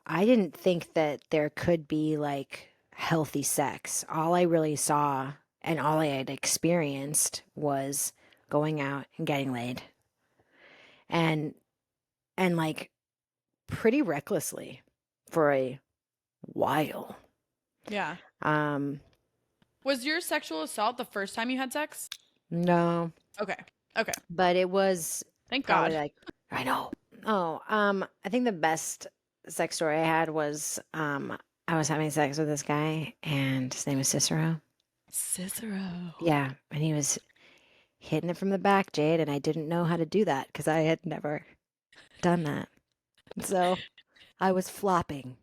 B: I didn't think that there could be like healthy sex. All I really saw and all I had experienced was going out and getting laid and like pretty recklessly for a while.
A: Yeah.
B: Um,
A: Was your sexual assault the first time you had sex?
B: no,
A: Okay. Okay.
B: but it was
A: Thank
B: probably
A: God.
B: like I know. Oh, I think the best sex story I had was I was having sex with this guy and his name was Cicero.
A: Cicero.
B: Yeah, and he was hitting it from the back, Jade, and I didn't know how to do that because I had never done that. So I was flopping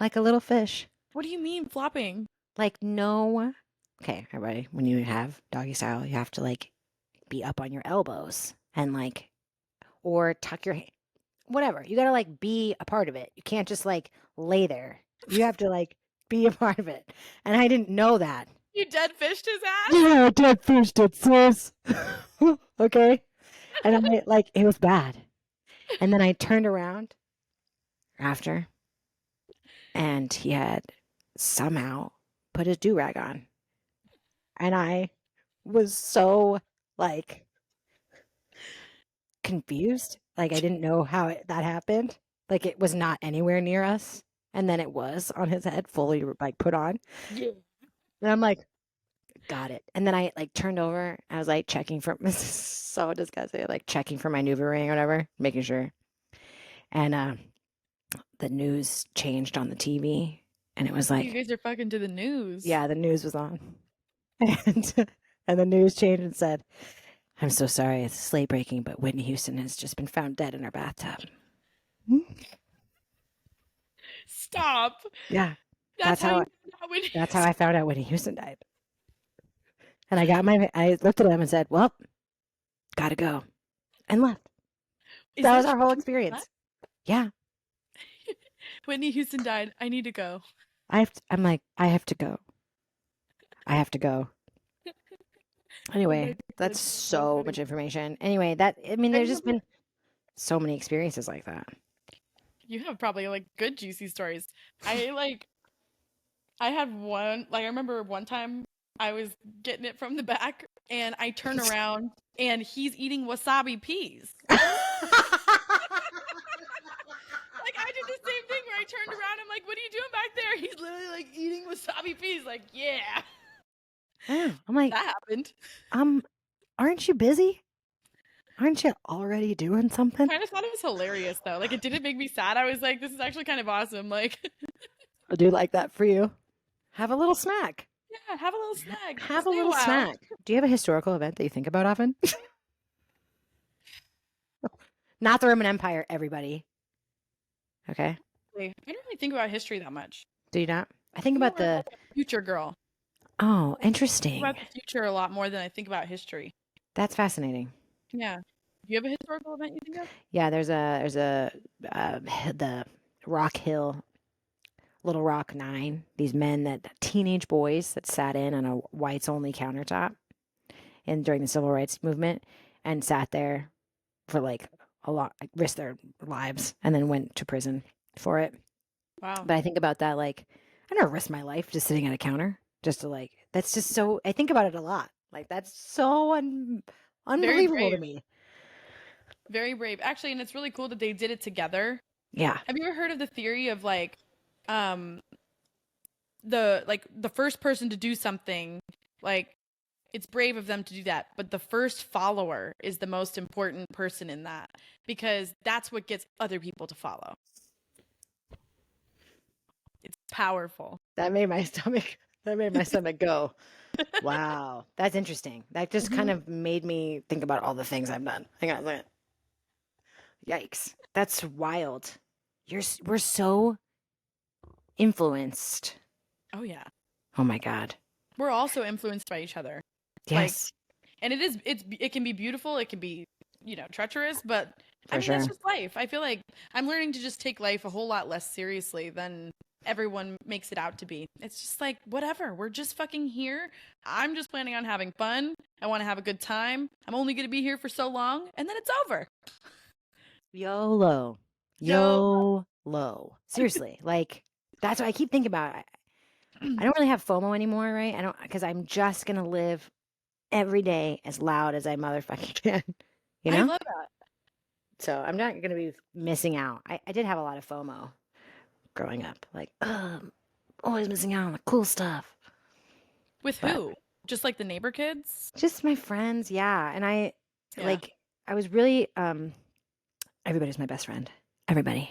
B: like a little fish.
A: What do you mean flopping?
B: Like no. Okay, everybody, when you have doggy style, you have to like be up on your elbows and like or tuck your whatever. You got to like be a part of it. You can't just like lay there. You have to like be a part of it. And I didn't know that.
A: You dead fished his ass?
B: Yeah, I dead fished it, sis. Okay. And I like it was bad. And then I turned around after and he had somehow put his do-rag on. And I was so like confused. Like I didn't know how that happened. Like it was not anywhere near us. And then it was on his head, fully like put on.
A: Yeah.
B: And I'm like, got it. And then I like turned over. I was like checking for this is so disgusting. Like checking for my Nuva ring or whatever, making sure. And the news changed on the TV, and it was
A: You
B: like,
A: guys are fucking to the news.
B: yeah, the news was on, and the news changed and said, "I'm so sorry, it's slate breaking, but Whitney Houston has just been found dead in her bathtub."
A: Stop.
B: Yeah,
A: That's how you found out when
B: that's how I found out Whitney Houston died. And I looked at him and said, "Well, gotta go," and left.
A: Is
B: That was
A: that
B: our whole
A: true?
B: experience. Yeah,
A: Whitney Houston died. I need to go.
B: I'm like, I have to go. I have to go.
A: Oh
B: Anyway,
A: my God,
B: that's
A: it's so
B: so
A: funny.
B: much information. Anyway, I mean,
A: I
B: there's just
A: remember
B: been so many experiences like that.
A: you have probably like good juicy stories. I had one I remember one time I was getting it from the back and I turn around and he's eating wasabi peas. Like I did the same thing where I turned around. I'm like, "What are you doing back there?" He's literally like eating wasabi peas. Like, yeah,
B: I know. I'm like,
A: that happened.
B: I'm Aren't you busy? Aren't you already doing something?
A: I kind of thought it was hilarious though. Like it didn't make me sad. I was like, this is actually kind of awesome. Like,
B: I do like that for you. Have a little snack.
A: yeah, have a little snack.
B: Have a
A: Stay a
B: little
A: while.
B: snack. Do you have a historical event that you think about often? Not the Roman Empire, everybody. Okay.
A: I don't really think about history that much.
B: Do you not? I think
A: I'm
B: about
A: more of
B: the.
A: a future girl.
B: Oh,
A: I think
B: interesting.
A: about the future a lot more than I think about history.
B: That's fascinating.
A: Yeah. Do you have a historical event you think of?
B: Yeah, the Rock Hill, Little Rock Nine. These men teenage boys that sat in on a whites only countertop, and during the civil rights movement, and sat there for like a lot, like, risked their lives, and then went to prison for it.
A: Wow.
B: But I think about that like I never risked my life just sitting at a counter, just to like. That's just so. I think about it a lot. Like that's so
A: Very
B: unbelievable to
A: brave.
B: me.
A: Very brave. Actually, and it's really cool that they did it together.
B: Yeah.
A: Have you ever heard of the theory of like um the first person to do something, like it's brave of them to do that, but the first follower is the most important person in that because that's what gets other people to follow. It's powerful.
B: That made my stomach. That made my stomach go. Wow, that's interesting. That just kind of made me think about all the things I've done. Hang on, yikes, that's wild. We're so influenced.
A: Oh yeah.
B: Oh my God.
A: We're also influenced by each other.
B: Yes,
A: And it can be beautiful, it can be, treacherous, but I
B: for
A: mean that's
B: sure.
A: just life. I feel like I'm learning to just take life a whole lot less seriously than everyone makes it out to be. It's just like whatever. We're just fucking here. I'm just planning on having fun. I want to have a good time. I'm only going to be here for so long and then it's over.
B: YOLO,
A: Yo.
B: YOLO. Seriously, like that's what I keep thinking about. I don't really have FOMO anymore, right? I don't because I'm just gonna live every day as loud as I motherfucking can. You
A: I
B: know?
A: love that.
B: So I'm not gonna be missing out. I did have a lot of FOMO growing up. Like, always missing out on the cool stuff.
A: With
B: But
A: who? Just like the neighbor kids?
B: just my friends, yeah. And
A: Yeah.
B: I was really everybody's my best friend. Everybody.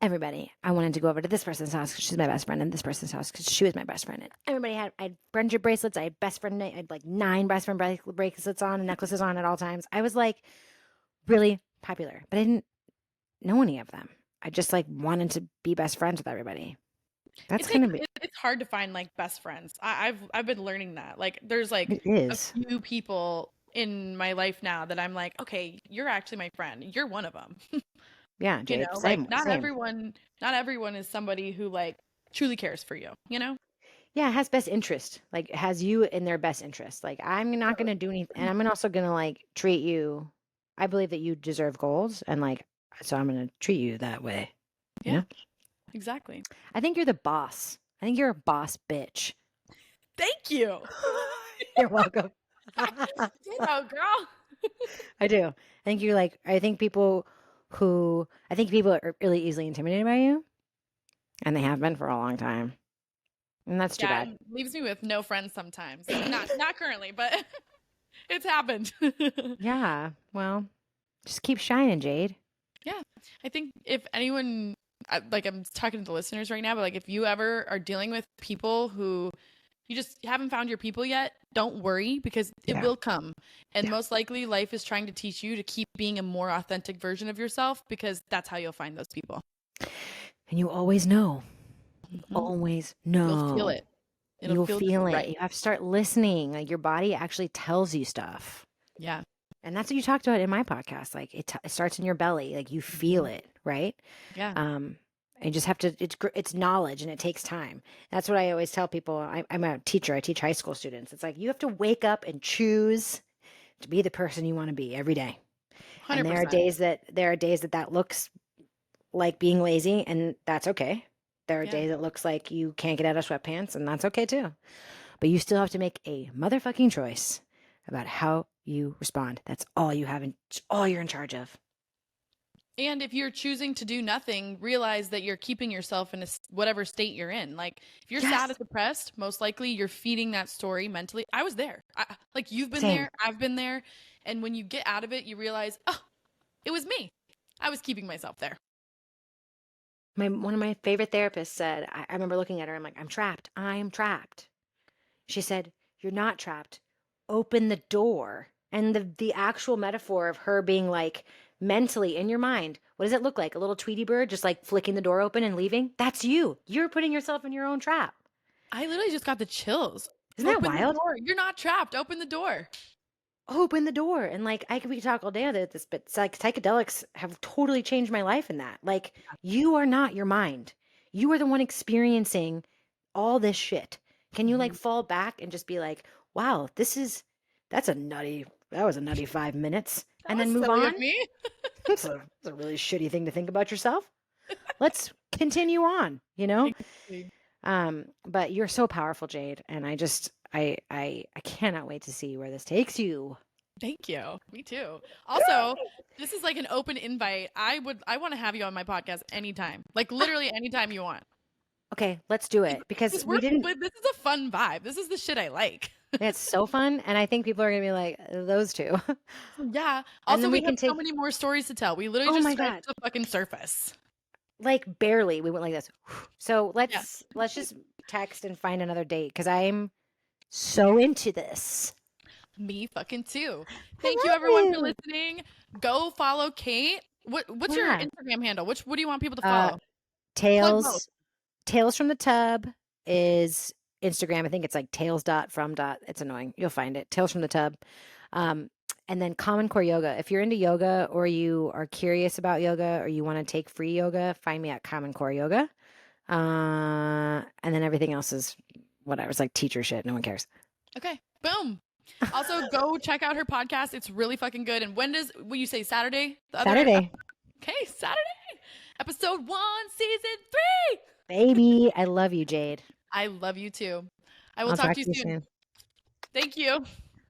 B: Everybody. I wanted to go over to this person's house because she's my best friend, and this person's house because she was my best friend. And I had friendship bracelets. I had best friend. I had like 9 best friend bracelets on and necklaces on at all times. I was like really popular, but I didn't know any of them. I just like wanted to be best friends with everybody. That's kind of
A: It's hard to find like best friends. I've been learning that. Like there's like
B: it
A: a
B: is.
A: few people in my life now that I'm like, okay, you're actually my friend. You're one of them.
B: Yeah, Jade.
A: Like
B: Same, same.
A: not everyone is somebody who like truly cares for you, you know?
B: Yeah, it has best interest. Like it has you in their best interest. Like I'm not gonna do anything, and I'm also gonna like treat you. I believe that you deserve goals, and like so I'm gonna treat you that way. You
A: Yeah,
B: know?
A: exactly.
B: I think you're the boss. I think you're a boss bitch.
A: Thank you.
B: You're welcome.
A: Girl.
B: I do. I think people are really easily intimidated by you, and they have been for a long time. And that's too
A: Yeah,
B: bad.
A: it leaves me with no friends sometimes. Not currently, but it's happened.
B: Yeah. Well, just keep shining, Jade.
A: Yeah. I think if anyone, like I'm talking to the listeners right now, but like if you ever are dealing with people who you just haven't found your people yet, don't worry because it
B: Yeah.
A: will come. And
B: Yeah.
A: most likely life is trying to teach you to keep being a more authentic version of yourself because that's how you'll find those people.
B: And you always know.
A: Mhm.
B: Always
A: You'll feel
B: know.
A: it. It'll
B: You'll
A: feel just
B: feel it.
A: right.
B: You have to start listening. Like your body actually tells you stuff.
A: Yeah.
B: And that's what you talked about in my podcast. Like it starts in your belly. Like you feel it, right?
A: Yeah.
B: And you just have to. It's knowledge, and it takes time. That's what I always tell people. I'm a teacher. I teach high school students. It's like you have to wake up and choose to be the person you want to be every day. And
A: 100%.
B: there are days that looks like being lazy, and that's okay. There are
A: Yeah.
B: days it looks like you can't get out of sweatpants, and that's okay too. But you still have to make a motherfucking choice about how you respond. That's all you have, and all you're in charge of.
A: And if you're choosing to do nothing, realize that you're keeping yourself in whatever state you're in. Like if you're sad and depressed, most likely you're feeding that story mentally. I was there. Like you've been
B: Same.
A: there, I've been there. And when you get out of it, you realize, oh, it was me. I was keeping myself there.
B: One of my favorite therapists said, I remember looking at her, I'm like, I'm trapped. I'm trapped. She said, you're not trapped. Open the door. And the actual metaphor of her being like mentally in your mind, what does it look like? A little Tweety bird just like flicking the door open and leaving? That's you. You're putting yourself in your own trap.
A: I literally just got the chills.
B: Isn't that wild?
A: The door. You're not trapped. Open the door.
B: Open the door. And like we could talk all day about this, but it's like psychedelics have totally changed my life in that. Like you are not your mind. You are the one experiencing all this shit. Can you like fall back and just be like, wow, that was a nutty 5 minutes, and then move on? It's a really shitty thing to think about yourself. Let's continue on, you know? But you're so powerful, Jade, and I cannot wait to see where this takes you.
A: Thank you. Me too. Also, this is like an open invite. I want to have you on my podcast anytime. Like literally anytime you want.
B: Okay, let's do it because
A: this is a fun vibe. This is the shit I like.
B: It's so fun, and I think people are gonna be like, those two.
A: Yeah. Also, we have so many more stories to tell. We literally just scratched the fucking surface.
B: Like barely. We went like this. So let's just text and find another date because I'm so into this.
A: Me fucking too. Thank you everyone for listening. Go follow Cate. What's your Instagram handle? What do you want people to follow?
B: Tales from the Tub is Instagram. I think it's like tales.from. It's annoying. You'll find it. Tales from the Tub. And then Common Core Yoga. If you're into yoga or you are curious about yoga or you want to take free yoga, find me at Common Core Yoga. And then everything else is whatever. It's like teacher shit. No one cares.
A: Okay. Boom. Also, go check out her podcast. It's really fucking good. And will you say Saturday?
B: Saturday.
A: Okay, Saturday. Episode 1, season 3.
B: Baby, I love you, Jade.
A: I love you too. I will talk to you soon. Thank you.